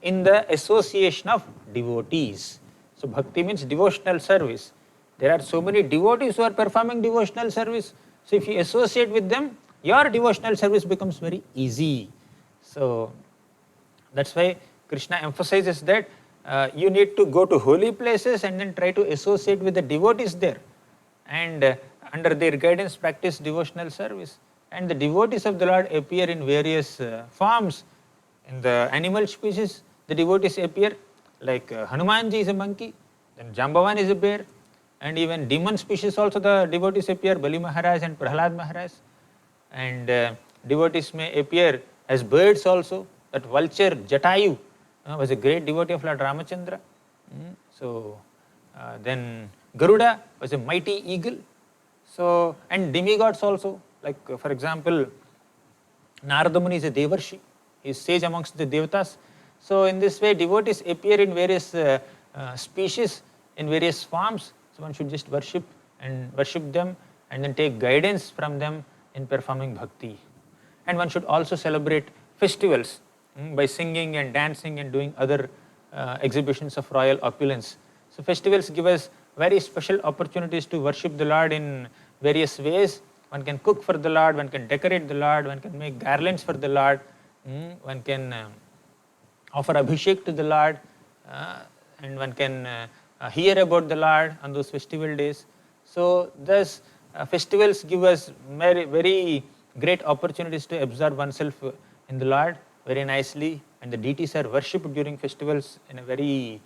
Speaker 1: in the association of devotees. So bhakti means devotional service. There are so many devotees who are performing devotional service. So if you associate with them, your devotional service becomes very easy. So that's why Krishna emphasizes that you need to go to holy places and then try to associate with the devotees there, and under their guidance practice devotional service. And the devotees of the Lord appear in various forms. In the animal species, the devotees appear like Hanumanji is a monkey, then Jambavan is a bear, and even demon species also the devotees appear, Bali Maharaj and Prahlad Maharaj. And devotees may appear as birds also. That vulture Jatayu was a great devotee of Lord Ramachandra. So then Garuda was a mighty eagle. So, and demigods also, like for example, Narada Muni is a Devarshi, he is sage amongst the Devatas. So in this way devotees appear in various species, in various forms. So one should just worship them and then take guidance from them in performing bhakti. And one should also celebrate festivals by singing and dancing and doing other exhibitions of royal opulence. So festivals give us very special opportunities to worship the Lord in various ways. One can cook for the Lord, one can decorate the Lord, one can make garlands for the Lord, one can offer abhishek to the Lord, and one can hear about the Lord on those festival days. So thus festivals give us very, very great opportunities to absorb oneself in the Lord very nicely, and the deities are worshipped during festivals in a very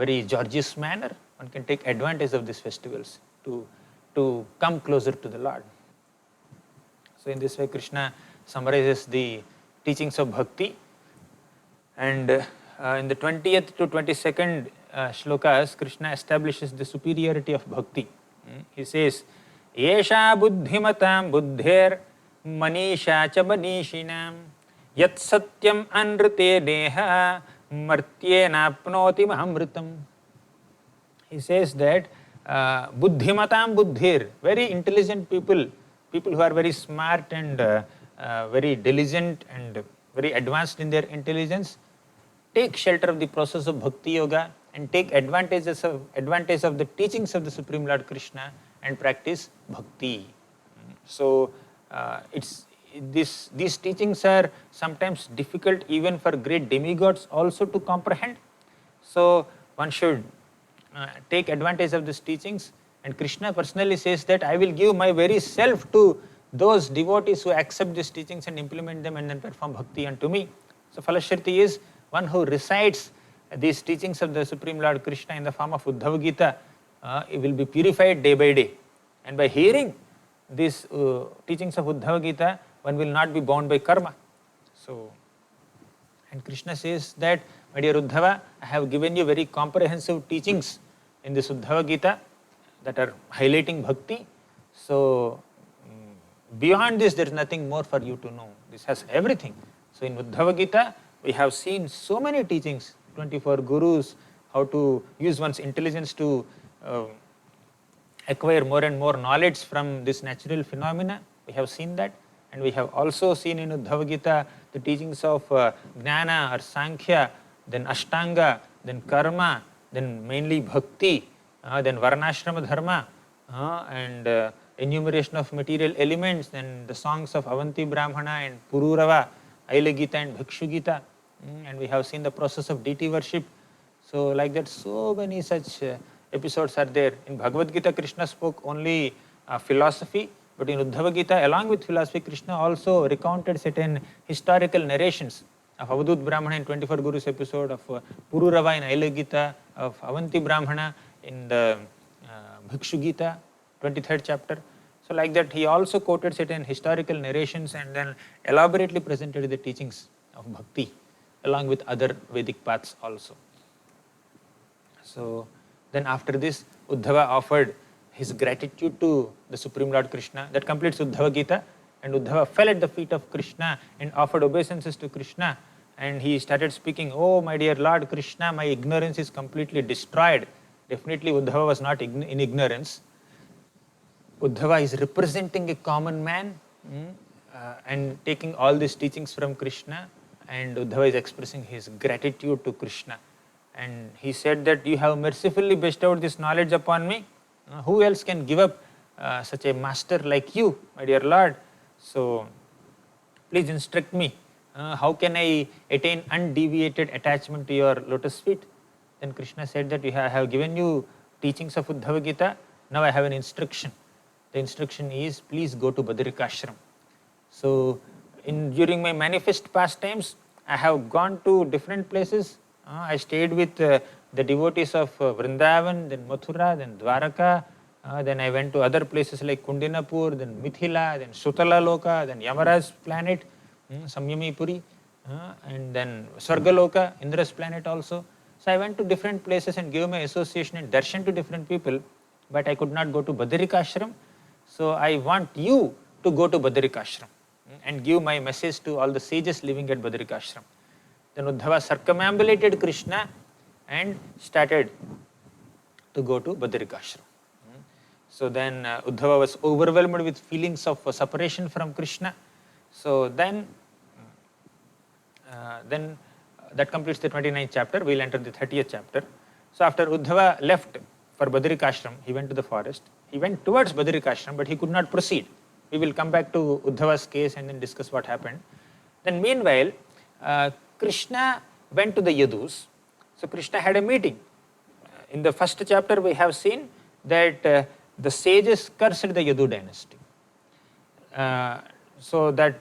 Speaker 1: very gorgeous manner. One can take advantage of these festivals to come closer to the Lord. So in this way Krishna summarizes the teachings of bhakti, and in the 20th to 22nd shlokas Krishna establishes the superiority of bhakti. He says, Yesha buddhimatam buddher manisha cha manishinam yat satyam anrite deha martye napnoti mahamritam. He says that buddhimatam buddhir, very intelligent people, people who are very smart and very diligent and very advanced in their intelligence, take shelter of the process of bhakti yoga and take advantage of the teachings of the Supreme Lord Krishna and practice bhakti. So these teachings are sometimes difficult even for great demigods also to comprehend. So one should take advantage of these teachings, and Krishna personally says that I will give my very self to those devotees who accept these teachings and implement them and then perform bhakti unto me. So Falashruti is one who recites these teachings of the Supreme Lord Krishna in the form of Uddhava Gita, it will be purified day by day. And by hearing these teachings of Uddhava Gita, one will not be bound by karma. So, and Krishna says that, my dear Uddhava, I have given you very comprehensive teachings in this Uddhava Gita that are highlighting bhakti. So, beyond this, there is nothing more for you to know. This has everything. So, in Uddhava Gita, we have seen so many teachings, 24 gurus, how to use one's intelligence to acquire more and more knowledge from this natural phenomena. We have seen that. And we have also seen in Uddhava Gita the teachings of Jnana or Sankhya, then Ashtanga, then Karma, then mainly Bhakti, then Varnashrama Dharma, and enumeration of material elements, then the songs of Avanti Brahmana and Pururava, Aila Gita and Bhikshu Gita, and we have seen the process of deity worship. So like that, so many such episodes are there. In Bhagavad Gita, Krishna spoke only philosophy, but in Uddhava Gita, along with philosophy, Krishna also recounted certain historical narrations of Avadut Brahmana in 24 Gurus episode, of Pururava in Aila Gita, of Avanti Brahmana in the Bhikshu Gita, 23rd chapter. So like that, he also quoted certain historical narrations and then elaborately presented the teachings of bhakti along with other Vedic paths also. So then after this, Uddhava offered his gratitude to the Supreme Lord Krishna. That completes Uddhava Gita, and Uddhava fell at the feet of Krishna and offered obeisances to Krishna, and he started speaking, oh my dear Lord Krishna, my ignorance is completely destroyed. Definitely Uddhava was not in ignorance. Uddhava is representing a common man and taking all these teachings from Krishna, and Uddhava is expressing his gratitude to Krishna. And he said that you have mercifully bestowed this knowledge upon me. Who else can give up such a master like you, my dear Lord? So please instruct me. How can I attain undeviated attachment to your lotus feet? Then Krishna said that I have given you teachings of Uddhava Gita. Now I have an instruction. The instruction is, please go to Badrikashram. So during my manifest pastimes, I have gone to different places. I stayed with the devotees of Vrindavan, then Mathura, then Dwaraka. Then I went to other places like Kundinapur, then Mithila, then Sutala Loka, then Yamaraj's planet, Samyamipuri, and then Swargaloka, Indra's planet also. So I went to different places and gave my association and darshan to different people, but I could not go to Badrikashram. So I want you to go to Badrikashram and give my message to all the sages living at Badrikashram. Then Uddhava circumambulated Krishna and started to go to Badrikashram. So then Uddhava was overwhelmed with feelings of separation from Krishna. So then that completes the 29th chapter. We'll enter the 30th chapter. So after Uddhava left for Badrikashram, he went to the forest. He went towards Badrikashram, but he could not proceed. We will come back to Uddhava's case and then discuss what happened. Then meanwhile, Krishna went to the Yadus. So Krishna had a meeting. In the first chapter, we have seen that the sages cursed the Yadu dynasty. So that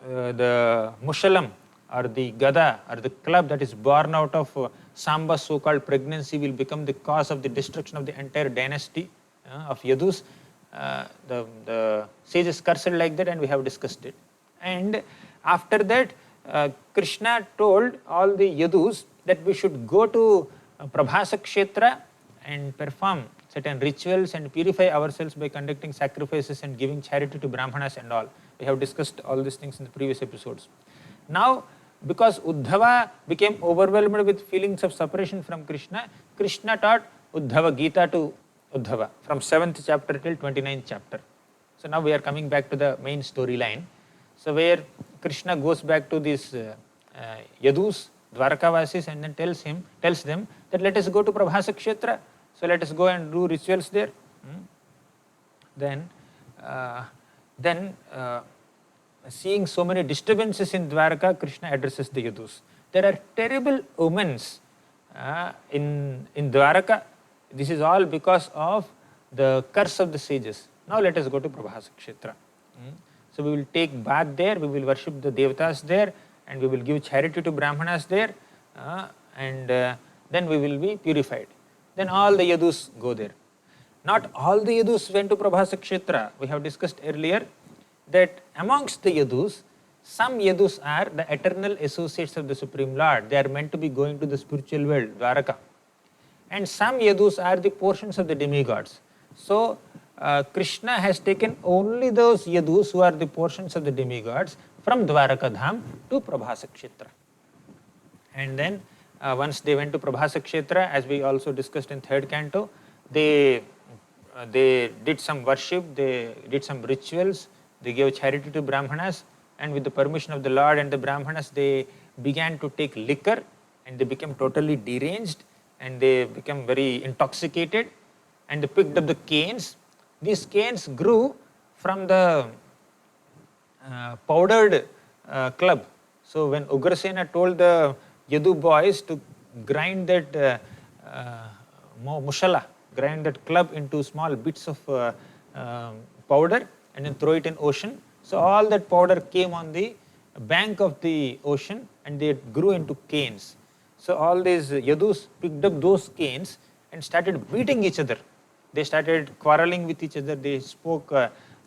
Speaker 1: the Mushalam or the Gada or the club that is born out of Samba's so-called pregnancy will become the cause of the destruction of the entire dynasty of Yadus. The sages cursed like that, and we have discussed it. And after that, Krishna told all the Yadus that we should go to Prabhasa Kshetra and perform certain rituals and purify ourselves by conducting sacrifices and giving charity to Brahmanas and all. We have discussed all these things in the previous episodes. Now, because Uddhava became overwhelmed with feelings of separation from Krishna, Krishna taught Uddhava Gita to Uddhava from 7th chapter till 29th chapter. So now we are coming back to the main storyline. So where Krishna goes back to these Yadus, Dwarkavasis, and then tells them that let us go to Prabhasa Kshetra. So let us go and do rituals there. Then seeing so many disturbances in Dwarka, Krishna addresses the Yadus. There are terrible omens in Dwarka. This is all because of the curse of the sages. Now let us go to Prabhasa Kshetra. So we will take bath there, we will worship the Devatas there, and we will give charity to Brahmanas there, and then we will be purified. Then all the Yadus go there. Not all the Yadus went to Prabhasa Kshetra. We have discussed earlier that amongst the Yadus, some Yadus are the eternal associates of the Supreme Lord. They are meant to be going to the spiritual world, Dwaraka. And some Yadus are the portions of the demigods. So Krishna has taken only those Yadus who are the portions of the demigods from Dwaraka Dham to Prabhasa Kshetra. And then once they went to Prabhasa Kshetra, as we also discussed in 3rd canto, they did some worship, they did some rituals, they gave charity to Brahmanas, and with the permission of the Lord and the Brahmanas, they began to take liquor, and they became totally deranged, and they became very intoxicated, and they picked up the canes. These canes grew from the powdered club. So when Ugrasena told the Yadu boys to grind that mushala, grind that club into small bits of powder and then throw it in ocean. So all that powder came on the bank of the ocean and they grew into canes. So all these Yadus picked up those canes and started beating each other. They started quarreling with each other. They spoke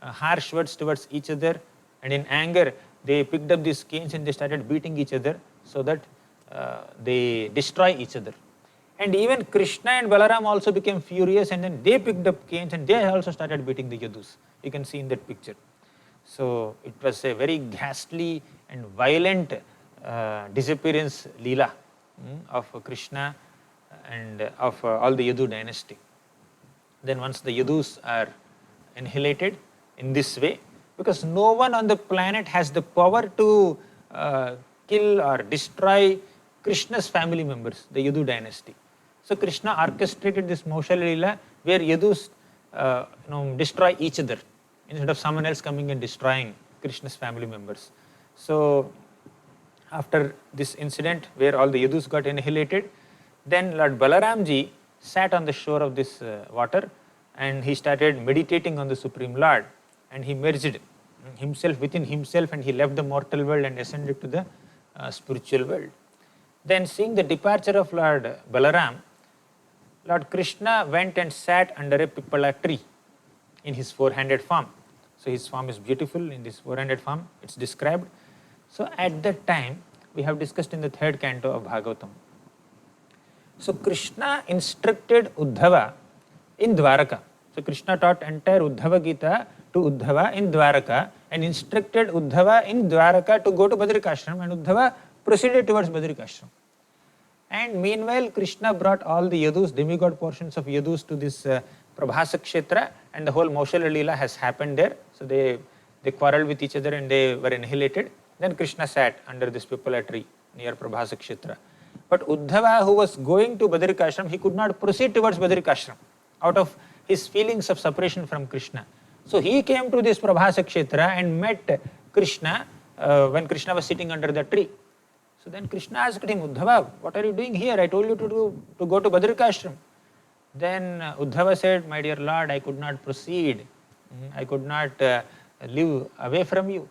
Speaker 1: harsh words towards each other, and in anger they picked up these canes and they started beating each other so that they destroy each other. And even Krishna and Balaram also became furious, and then they picked up canes and they also started beating the Yadus. You can see in that picture. So it was a very ghastly and violent disappearance Leela of Krishna and of all the Yadu dynasty. Then once the Yadus are annihilated in this way, because no one on the planet has the power to kill or destroy Krishna's family members, the Yadu dynasty. So Krishna orchestrated this Maushalya Leela where Yadus destroy each other instead of someone else coming and destroying Krishna's family members. So after this incident where all the Yadus got annihilated, then Lord Balaramji sat on the shore of this water and he started meditating on the Supreme Lord, and he merged himself within himself and he left the mortal world and ascended to the spiritual world. Then seeing the departure of Lord Balaram, Lord Krishna went and sat under a Pippala tree in his four-handed form. So his form is beautiful in this four-handed form, it's described. So at that time, we have discussed in the 3rd canto of Bhagavatam. So Krishna instructed Uddhava in Dwaraka. So Krishna taught entire Uddhava Gita to Uddhava in Dwaraka and instructed Uddhava in Dwaraka to go to Badrikashram, and Uddhava proceeded towards Badrikashram. And meanwhile, Krishna brought all the Yadus, demigod portions of Yadus to this Prabhasa Kshetra, and the whole Maushalya Leela has happened there. So they quarreled with each other and they were annihilated. Then Krishna sat under this Pippala tree near Prabhasa Kshetra. But Uddhava, who was going to Badrikashram, he could not proceed towards Badrikashram out of his feelings of separation from Krishna. So he came to this Prabhasa Kshetra and met Krishna when Krishna was sitting under the tree. So then Krishna asked him, Uddhava, what are you doing here? I told you to go to Badrikashram. Then Uddhava said, my dear Lord, I could not proceed. I could not live away from you.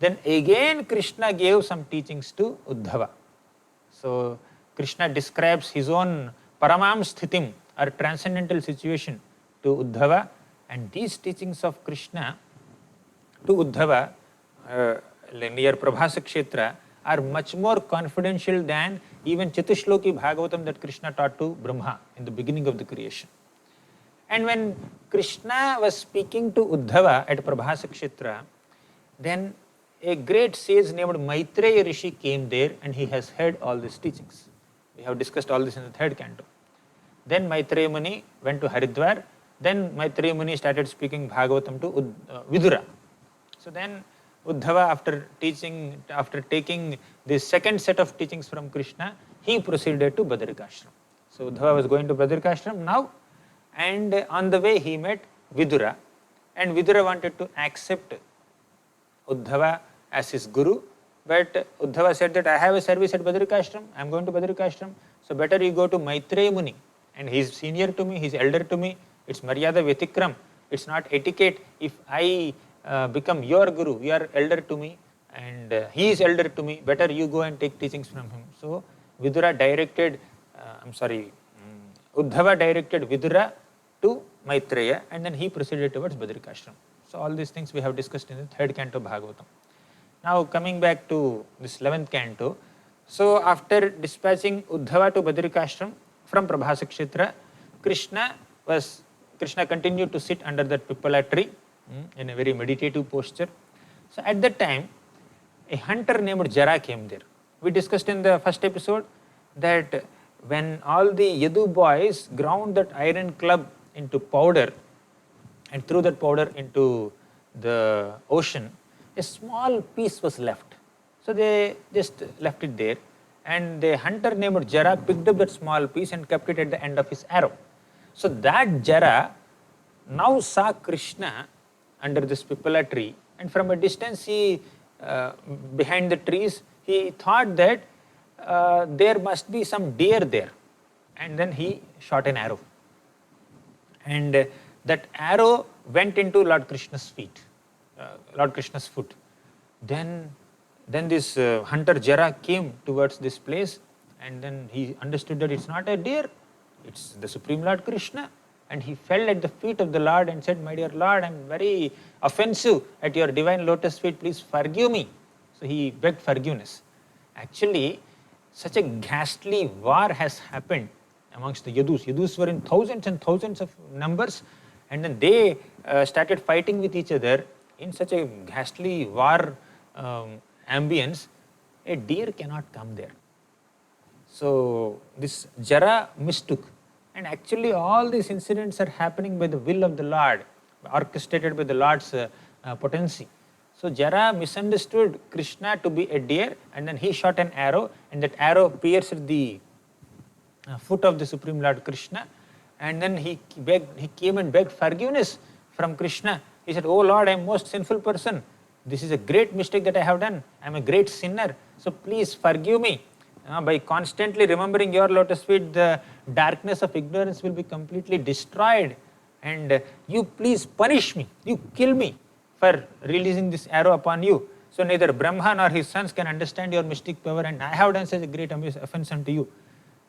Speaker 1: Then again Krishna gave some teachings to Uddhava. So Krishna describes his own paramam sthitim or transcendental situation to Uddhava, and these teachings of Krishna to Uddhava near Prabhasa Kshetra are much more confidential than even Chatushloki Bhagavatam that Krishna taught to Brahma in the beginning of the creation. And when Krishna was speaking to Uddhava at Prabhasa Kshetra, then a great sage named Maitreya Rishi came there and he has heard all these teachings. We have discussed all this in the third canto. Then Maitreya Muni went to Haridwar. Then Maitreya Muni started speaking Bhagavatam to Vidura. So then Uddhava, after taking this second set of teachings from Krishna, he proceeded to Badrikashram. So Uddhava was going to Badrikashram now, and on the way he met Vidura, and Vidura wanted to accept Uddhava as his guru, but Uddhava said that I have a service at Badrikashram, I am going to Badrikashram, so better you go to Maitreya Muni, and he is senior to me, he is elder to me, it's Maryada Vyatikram, it's not etiquette if I become your guru, you are elder to me and he is elder to me, better you go and take teachings from him. So Vidura directed, Uddhava directed Vidura to Maitreya, and then he proceeded towards Badrikashram. So all these things we have discussed in the third canto Bhagavatam. Now coming back to this 11th canto, so after dispatching Uddhava to Badrikashram from Prabhasa Kshetra, Krishna continued to sit under that Pippala tree in a very meditative posture. So at that time, a hunter named Jara came there. We discussed in the first episode that when all the Yadu boys ground that iron club into powder and threw that powder into the ocean, a small piece was left. So they just left it there, and the hunter named Jara picked up that small piece and kept it at the end of his arrow. So that Jara now saw Krishna under this Pippala tree, and from a distance behind the trees, he thought that there must be some deer there, and then he shot an arrow. And that arrow went into Lord Krishna's foot. Then this hunter Jara came towards this place, and then he understood that it's not a deer, it's the Supreme Lord Krishna. And he fell at the feet of the Lord and said, my dear Lord, I am very offensive at your divine lotus feet, please forgive me. So he begged forgiveness. Actually, such a ghastly war has happened amongst the Yadus. Yadus were in thousands and thousands of numbers, and then they started fighting with each other in such a ghastly war ambience. A deer cannot come there. So this Jara mistook. And actually all these incidents are happening by the will of the Lord, orchestrated by the Lord's potency. So Jara misunderstood Krishna to be a deer, and then he shot an arrow, and that arrow pierced the foot of the Supreme Lord Krishna, and then he came and begged forgiveness from Krishna. He said, oh Lord, I am most sinful person. This is a great mistake that I have done. I am a great sinner. So please forgive me. By constantly remembering your lotus feet, the darkness of ignorance will be completely destroyed, and you please punish me, you kill me for releasing this arrow upon you. So neither Brahma nor his sons can understand your mystic power, and I have done such a great offense unto you.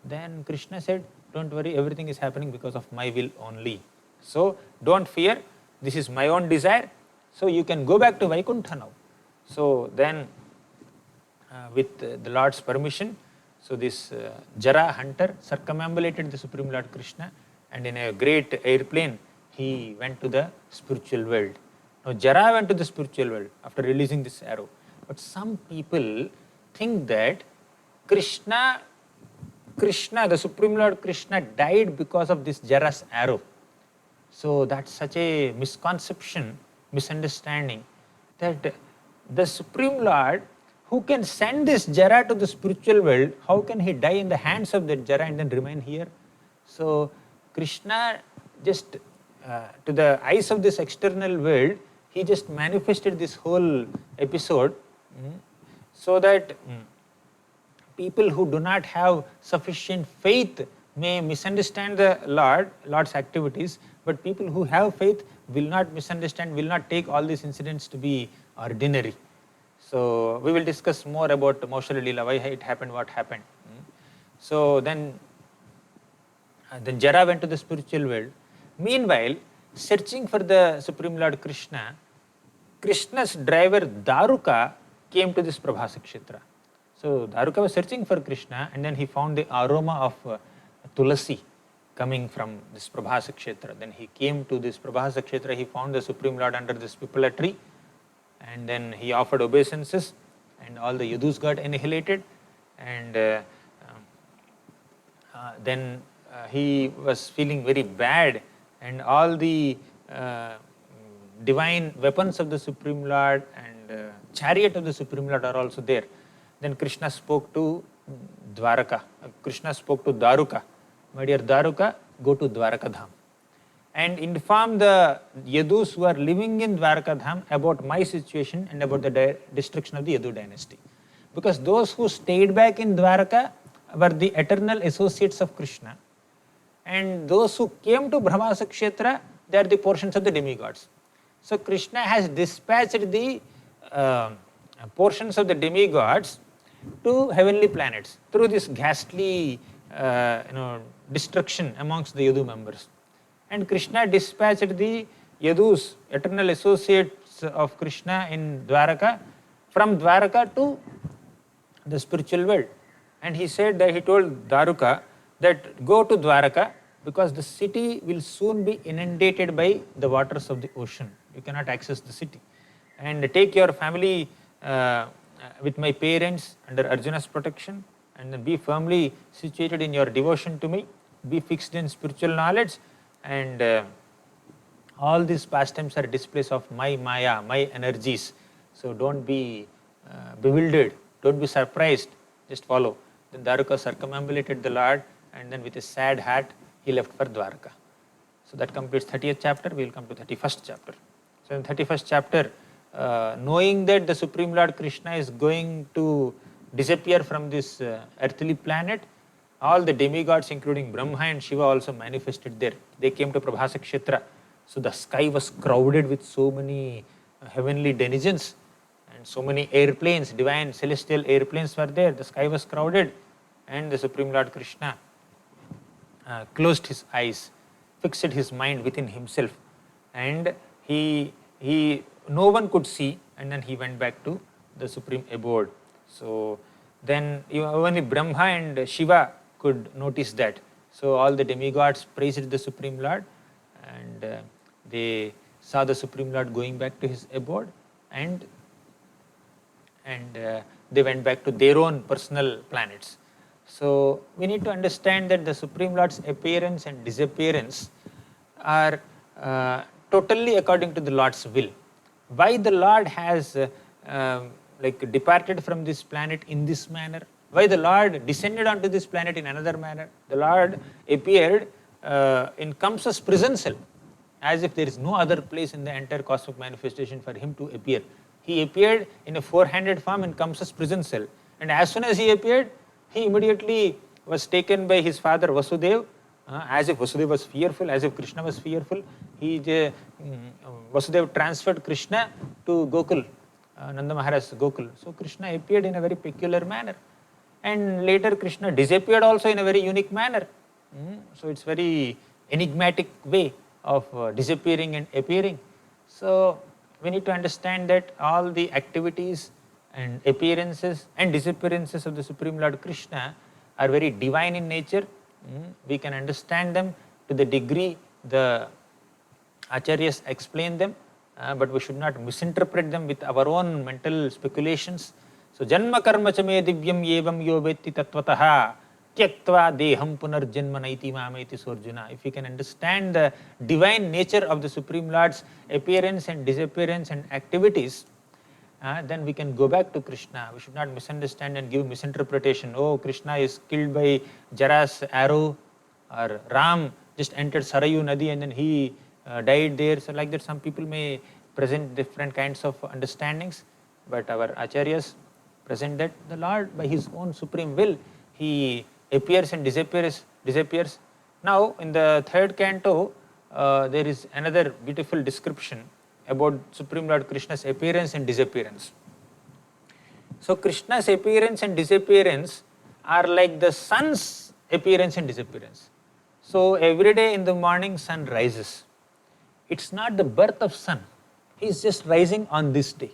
Speaker 1: Then Krishna said, don't worry, everything is happening because of my will only. So don't fear, this is my own desire, so you can go back to Vaikuntha now. So then with the Lord's permission, so this Jara hunter circumambulated the Supreme Lord Krishna, and in a great airplane he went to the spiritual world. Now Jara went to the spiritual world after releasing this arrow. But some people think that Krishna, the Supreme Lord Krishna, died because of this Jara's arrow. So that's such a misconception, misunderstanding, that the Supreme Lord who can send this Jara to the spiritual world, how can he die in the hands of that Jara and then remain here? So Krishna just to the eyes of this external world, he just manifested this whole episode so that people who do not have sufficient faith may misunderstand the Lord's activities, but people who have faith will not misunderstand, will not take all these incidents to be ordinary. So we will discuss more about Moshe Leela, why it happened, what happened. So then Jara went to the spiritual world. Meanwhile, searching for the Supreme Lord Krishna, Krishna's driver Daruka came to this Prabhasa Kshetra. So Daruka was searching for Krishna, and then he found the aroma of Tulasi coming from this Prabhasa Kshetra. Then he came to this Prabhasa Kshetra, he found the Supreme Lord under this pipala tree, and then he offered obeisances, and all the Yadus got annihilated, and then he was feeling very bad, and all the divine weapons of the Supreme Lord and chariot of the Supreme Lord are also there. Then Krishna spoke to Krishna spoke to Daruka, my dear Daruka, go to Dwaraka Dham and inform the Yadus who are living in Dwaraka Dham about my situation and about the destruction of the Yadu dynasty. Because those who stayed back in Dwaraka were the eternal associates of Krishna, and those who came to Brahmasa Kshetra, they are the portions of the demigods. So Krishna has dispatched the portions of the demigods to heavenly planets through this ghastly destruction amongst the Yadu members. And Krishna dispatched the Yadus, eternal associates of Krishna in Dwaraka, from Dwaraka to the spiritual world. And he said that he told Daruka that go to Dwaraka because the city will soon be inundated by the waters of the ocean. You cannot access the city. And take your family with my parents under Arjuna's protection, and then be firmly situated in your devotion to me, be fixed in spiritual knowledge, and all these pastimes are displays of my Maya, my energies. So don't be bewildered, don't be surprised, just follow. Then Daruka circumambulated the Lord, and then with a sad heart he left for Dwaraka. So that completes 30th chapter. We will come to 31st chapter. So in 31st chapter, knowing that the Supreme Lord Krishna is going to disappear from this earthly planet, all the demigods including Brahma and Shiva also manifested there. They came to Prabhasa Kshetra. So the sky was crowded with so many heavenly denizens, and so many airplanes, divine celestial airplanes were there. The sky was crowded, and the Supreme Lord Krishna closed his eyes, fixed his mind within himself, and no one could see, and then he went back to the supreme abode. So then only Brahma and Shiva could notice that. So all the demigods praised the Supreme Lord, and they saw the Supreme Lord going back to his abode, and they went back to their own personal planets. So we need to understand that the Supreme Lord's appearance and disappearance are totally according to the Lord's will. Why the Lord has departed from this planet in this manner, why the Lord descended onto this planet in another manner. The Lord appeared in Kamsa's prison cell, as if there is no other place in the entire cosmic manifestation for him to appear. He appeared in a four-handed form in Kamsa's prison cell, and as soon as he appeared, he immediately was taken by his father Vasudev, as if Vasudev was fearful, as if Krishna was fearful. Vasudev transferred Krishna to Gokul, Nanda Maharaj's Gokul. So Krishna appeared in a very peculiar manner, and later Krishna disappeared also in a very unique manner. So it's very enigmatic way of disappearing and appearing. So we need to understand that all the activities and appearances and disappearances of the Supreme Lord Krishna are very divine in nature. We can understand them to the degree the Acharyas explain them, but we should not misinterpret them with our own mental speculations. So janma karma chame divyam yevam yo vetti tattvataha tyaktva deham punarjanma naiti mameti sorjuna. If we can understand the divine nature of the Supreme Lord's appearance and disappearance and activities, then we can go back to Krishna. We should not misunderstand and give misinterpretation. Oh, Krishna is killed by Jara's arrow, or Ram just entered Sarayu Nadi and then he died there. So like that some people may present different kinds of understandings, but our acharyas present that the Lord by his own supreme will, he appears and disappears. Now in the third canto, there is another beautiful description about Supreme Lord Krishna's appearance and disappearance. So Krishna's appearance and disappearance are like the sun's appearance and disappearance. So every day in the morning sun rises. It's not the birth of sun. He is just rising on this day.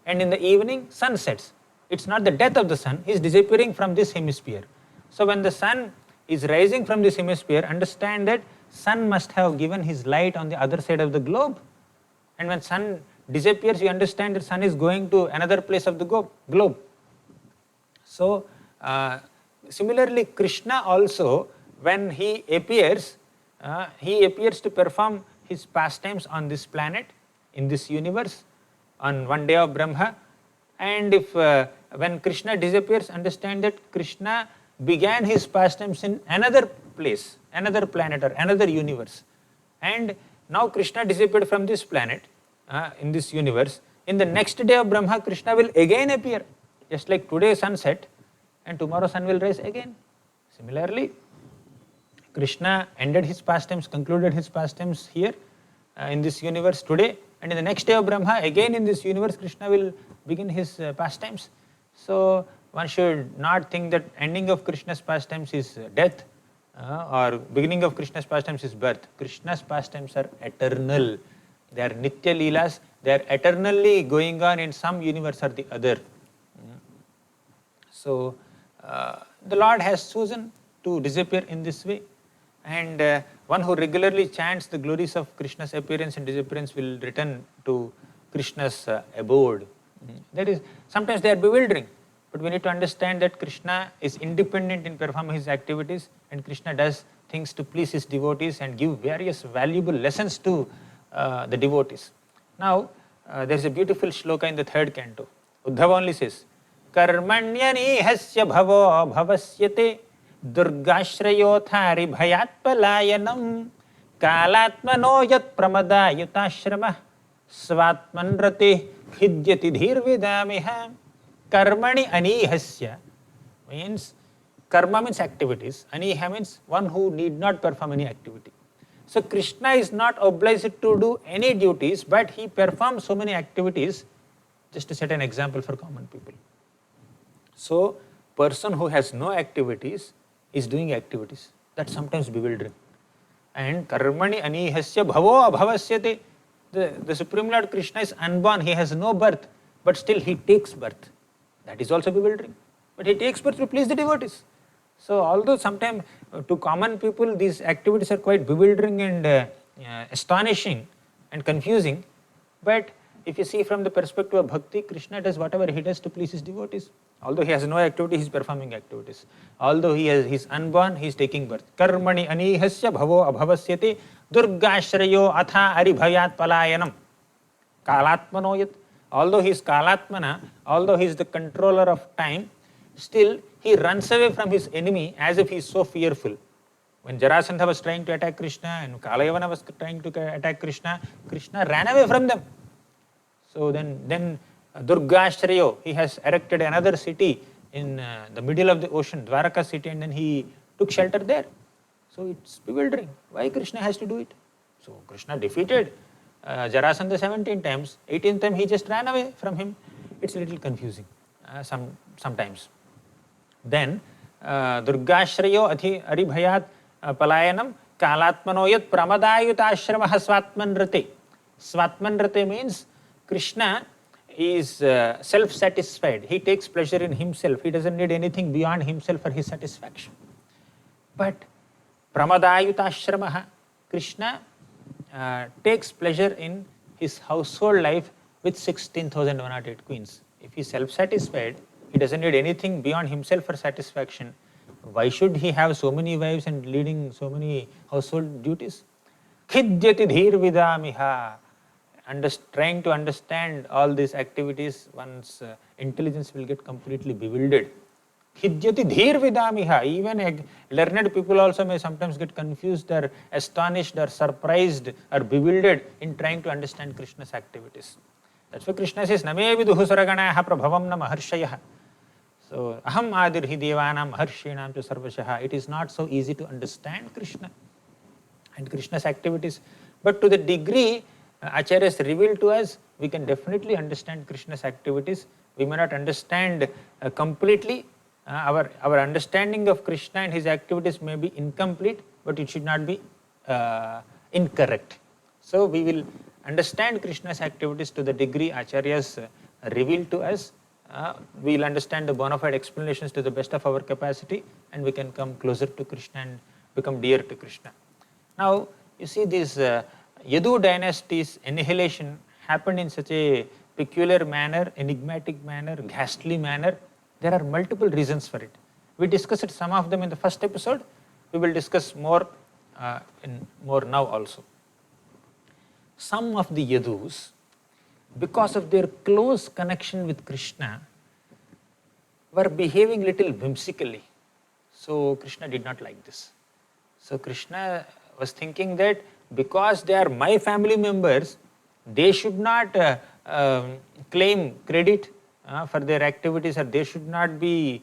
Speaker 1: And in the evening sun sets. It's not the death of the sun. He is disappearing from this hemisphere. So when the sun is rising from this hemisphere, understand that sun must have given his light on the other side of the globe. And when sun disappears, you understand that sun is going to another place of the globe. So similarly, Krishna also, when he appears to perform his pastimes on this planet, in this universe, on one day of Brahma. And if when Krishna disappears, understand that Krishna began his pastimes in another place, another planet or another universe. And now Krishna disappeared from this planet, in this universe. In the next day of Brahma, Krishna will again appear, just like today sunset and tomorrow sun will rise again. Similarly, Krishna ended his pastimes, concluded his pastimes here in this universe today, and in the next day of Brahma, again in this universe, Krishna will begin his pastimes. So one should not think that ending of Krishna's pastimes is death or beginning of Krishna's pastimes is birth. Krishna's pastimes are eternal. They are Nitya Leelas. They are eternally going on in some universe or the other. So the Lord has chosen to disappear in this way. And one who regularly chants the glories of Krishna's appearance and disappearance will return to Krishna's abode. That is, sometimes they are bewildering, but we need to understand that Krishna is independent in performing his activities, and Krishna does things to please his devotees and give various valuable lessons to the devotees. Now, there is a beautiful shloka in the third canto. Uddhava only says, Karmanyani hasya bhavo bhavasyate Durgashrayotha bhayat palayanam Kalatmano yat pramada yutashrama Svatman rate khidyati dhir vidamiha. Karmani anihasya means, karma means activities, aniha means one who need not perform any activity. So Krishna is not obliged to do any duties, but he performs so many activities, just to set an example for common people. So person who has no activities is doing activities. That's sometimes bewildering. And karmani anihasya bhavo abhavasyate. The Supreme Lord Krishna is unborn, he has no birth, but still he takes birth. That is also bewildering. But he takes birth to please the devotees. So although sometimes to common people these activities are quite bewildering and astonishing and confusing, but if you see from the perspective of bhakti, Krishna does whatever he does to please his devotees. Although he has no activity, he is performing activities. Although he is unborn, he is taking birth. Karmani anihasya bhavo abhavasyate durgashrayo atha aribhayat palayanam kalatmano yat. Although he is kalatmana, although he is the controller of time, still he runs away from his enemy as if he is so fearful. When Jarasandha was trying to attack Krishna and Kalayavana was trying to attack Krishna, Krishna ran away from them. So then Durgashrayo, he has erected another city in the middle of the ocean, Dwaraka city, and then he took shelter there. So it's bewildering. Why Krishna has to do it? So Krishna defeated Jarasandha 17 times, 18th time he just ran away from him. It's a little confusing sometimes. Then Durgashrayo aribhayat palayanam kalatmano yat pramadayuta ashramaha svatman rate. Svatman rate means Krishna is self-satisfied. He takes pleasure in himself. He doesn't need anything beyond himself for his satisfaction. But pramadayuta ashramaha, Krishna takes pleasure in his household life with 16,108 queens. If he is self-satisfied, he doesn't need anything beyond himself for satisfaction. Why should he have so many wives and leading so many household duties? Khidyati dhir vidamiha. Trying to understand all these activities, one's intelligence will get completely bewildered. Khidyati dhir vidamiha. Even learned people also may sometimes get confused or astonished or surprised or bewildered in trying to understand Krishna's activities. That's why Krishna says, Name viduhu suraganaha prabhavam na maharshayah. So, aham adirhi devanam maharshinam tu sarvashaha. It is not so easy to understand Krishna and Krishna's activities. But to the degree Acharyas revealed to us, we can definitely understand Krishna's activities. We may not understand completely. Our understanding of Krishna and his activities may be incomplete, but it should not be incorrect. So we will understand Krishna's activities to the degree Acharyas revealed to us. We will understand the bona fide explanations to the best of our capacity, and we can come closer to Krishna and become dear to Krishna. Now, you see, this Yadu dynasty's annihilation happened in such a peculiar manner, enigmatic manner, ghastly manner. There are multiple reasons for it. We discussed some of them in the first episode. We will discuss more now also. Some of the Yadus, because of their close connection with Krishna, were behaving little whimsically. So Krishna did not like this. So Krishna was thinking that because they are my family members, they should not claim credit for their activities, or they should not be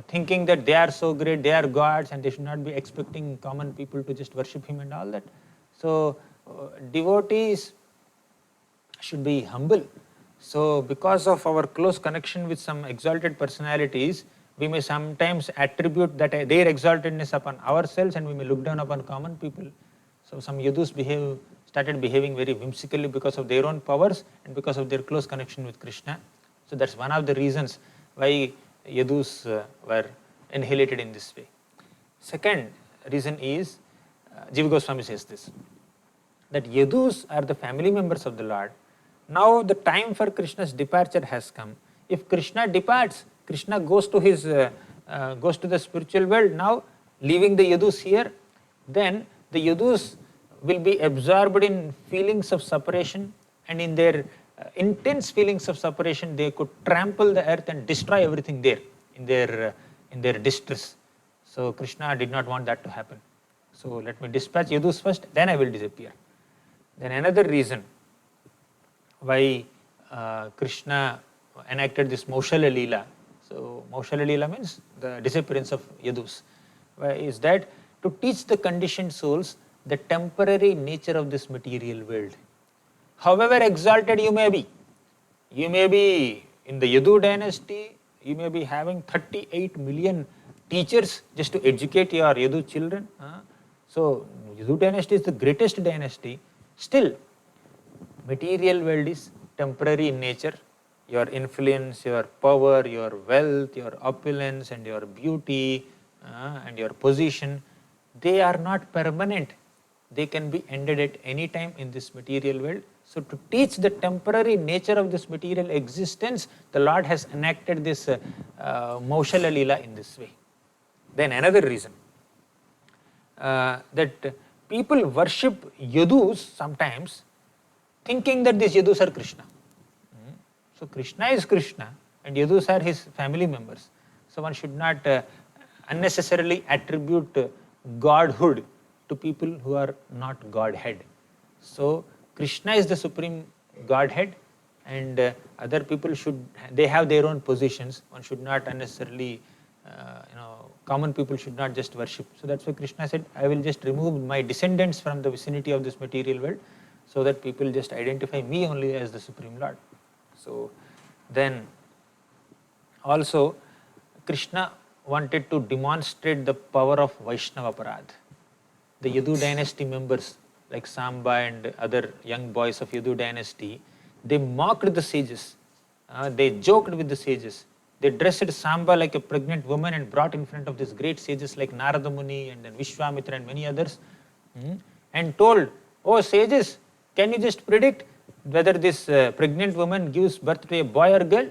Speaker 1: thinking that they are so great, they are gods, and they should not be expecting common people to just worship him and all that. So devotees should be humble. So because of our close connection with some exalted personalities, we may sometimes attribute that their exaltedness upon ourselves, and we may look down upon common people. So some Yadus started behaving very whimsically because of their own powers and because of their close connection with Krishna. So that's one of the reasons why Yadus were annihilated in this way. Second reason is, Jiva Goswami says this, that Yadus are the family members of the Lord. Now the time for Krishna's departure has come. If Krishna departs, Krishna goes to the spiritual world. Now, leaving the Yadus here, then the Yadus will be absorbed in feelings of separation, and in their intense feelings of separation, they could trample the earth and destroy everything there in their distress. So Krishna did not want that to happen. So let me dispatch Yadus first, then I will disappear. Then another reason why Krishna enacted this Maushalya Leela. So Maushalya Leela means the disappearance of Yadus. Is that to teach the conditioned souls the temporary nature of this material world. However exalted you may be in the Yadu dynasty, you may be having 38 million teachers just to educate your Yadu children. So Yadu dynasty is the greatest dynasty. Still, material world is temporary in nature. Your influence, your power, your wealth, your opulence, and your beauty, and your position, they are not permanent. They can be ended at any time in this material world. So to teach the temporary nature of this material existence, the Lord has enacted this Maushalya Leela in this way. Then another reason, that people worship Yadus sometimes thinking that these Yadus are Krishna. So Krishna is Krishna and Yadus are his family members. So one should not unnecessarily attribute godhood to people who are not Godhead. So Krishna is the supreme Godhead, and other people they have their own positions. One should not unnecessarily, common people should not just worship. So that's why Krishna said, I will just remove my descendants from the vicinity of this material world, so that people just identify me only as the Supreme Lord. So then also Krishna wanted to demonstrate the power of Vaishnava Parad. The Yadu dynasty members like Samba and other young boys of Yadu dynasty, they mocked the sages. They joked with the sages. They dressed Samba like a pregnant woman and brought in front of these great sages like Narada Muni and then Vishwamitra and many others, and told, oh sages, can you just predict whether this pregnant woman gives birth to a boy or girl?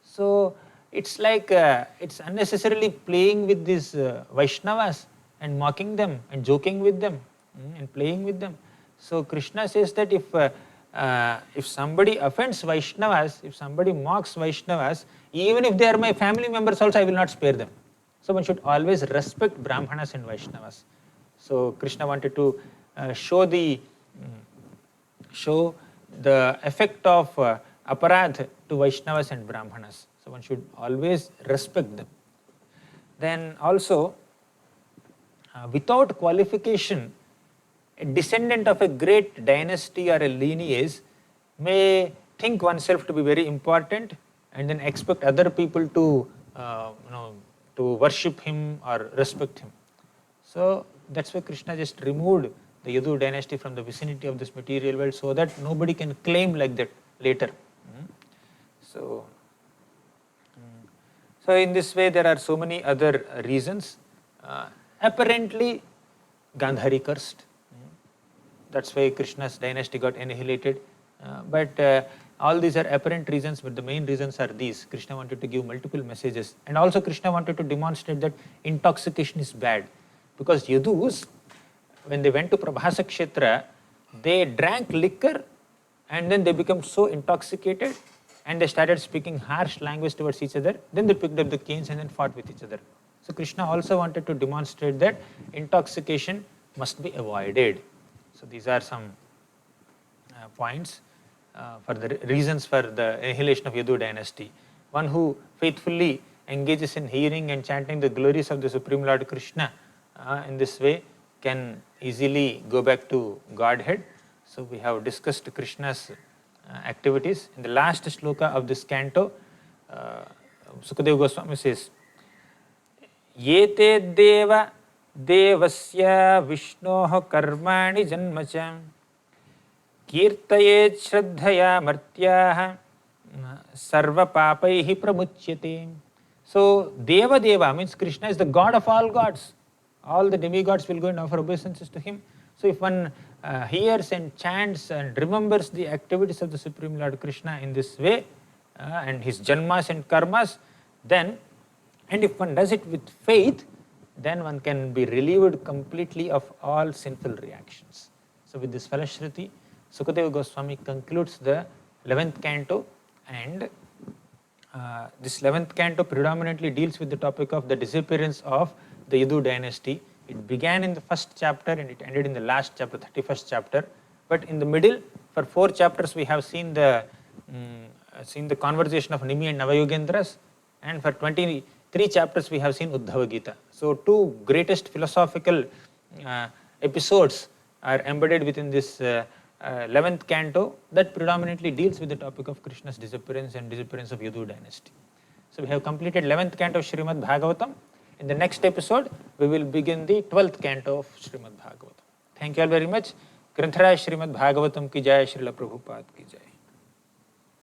Speaker 1: So it's like it's unnecessarily playing with these Vaishnavas and mocking them and joking with them and playing with them. So Krishna says that if somebody offends Vaishnavas, if somebody mocks Vaishnavas, Even if they are my family members also, I will not spare them. So one should always respect Brahmanas and Vaishnavas. So Krishna wanted to show the effect of aparadh to Vaishnavas and Brahmanas. So one should always respect them. Then also, without qualification, a descendant of a great dynasty or a lineage may think oneself to be very important and then expect other people to to worship him or respect him. So that's why Krishna just removed the Yadu dynasty from the vicinity of this material world so that nobody can claim like that later. So in this way there are so many other reasons. Apparently Gandhari cursed. That's why Krishna's dynasty got annihilated. But all these are apparent reasons, but the main reasons are these. Krishna wanted to give multiple messages. And also Krishna wanted to demonstrate that intoxication is bad. Because Yadus, when they went to Prabhasa Kshetra, they drank liquor and then they became so intoxicated and they started speaking harsh language towards each other. Then they picked up the canes and then fought with each other. So Krishna also wanted to demonstrate that intoxication must be avoided. So these are some points for the reasons for the annihilation of Yadu dynasty. One who faithfully engages in hearing and chanting the glories of the Supreme Lord Krishna in this way can easily go back to Godhead. So we have discussed Krishna's activities. In the last shloka of this canto, Sukadeva Goswami says, Yete deva devasya vishnoh karmani janmacha kirtayet shraddhaya martyaha sarva papaihi pramuchyate. So Deva Deva means Krishna is the God of all gods. All the demigods will go and offer obeisances to him. So if one hears and chants and remembers the activities of the Supreme Lord Krishna in this way, and his janmas and karmas, then, and if one does it with faith, then one can be relieved completely of all sinful reactions. So with this Falashruti, Sukadeva Goswami concludes the 11th canto, and this 11th canto predominantly deals with the topic of the disappearance of the Yadu dynasty. It began in the first chapter and it ended in the last chapter, 31st chapter. But in the middle, for 4 chapters, we have seen the conversation of Nimi and Navayogendras, and for 23 chapters, we have seen Uddhava Gita. So 2 greatest philosophical episodes are embedded within this 11th canto that predominantly deals with the topic of Krishna's disappearance and disappearance of Yadu dynasty. So we have completed 11th canto of Srimad Bhagavatam. In the next episode, we will begin the 12th canto of Srimad Bhagavatam. Thank you all very much. Granthara Srimad Bhagavatam ki jai, Srila Prabhupada ki jai.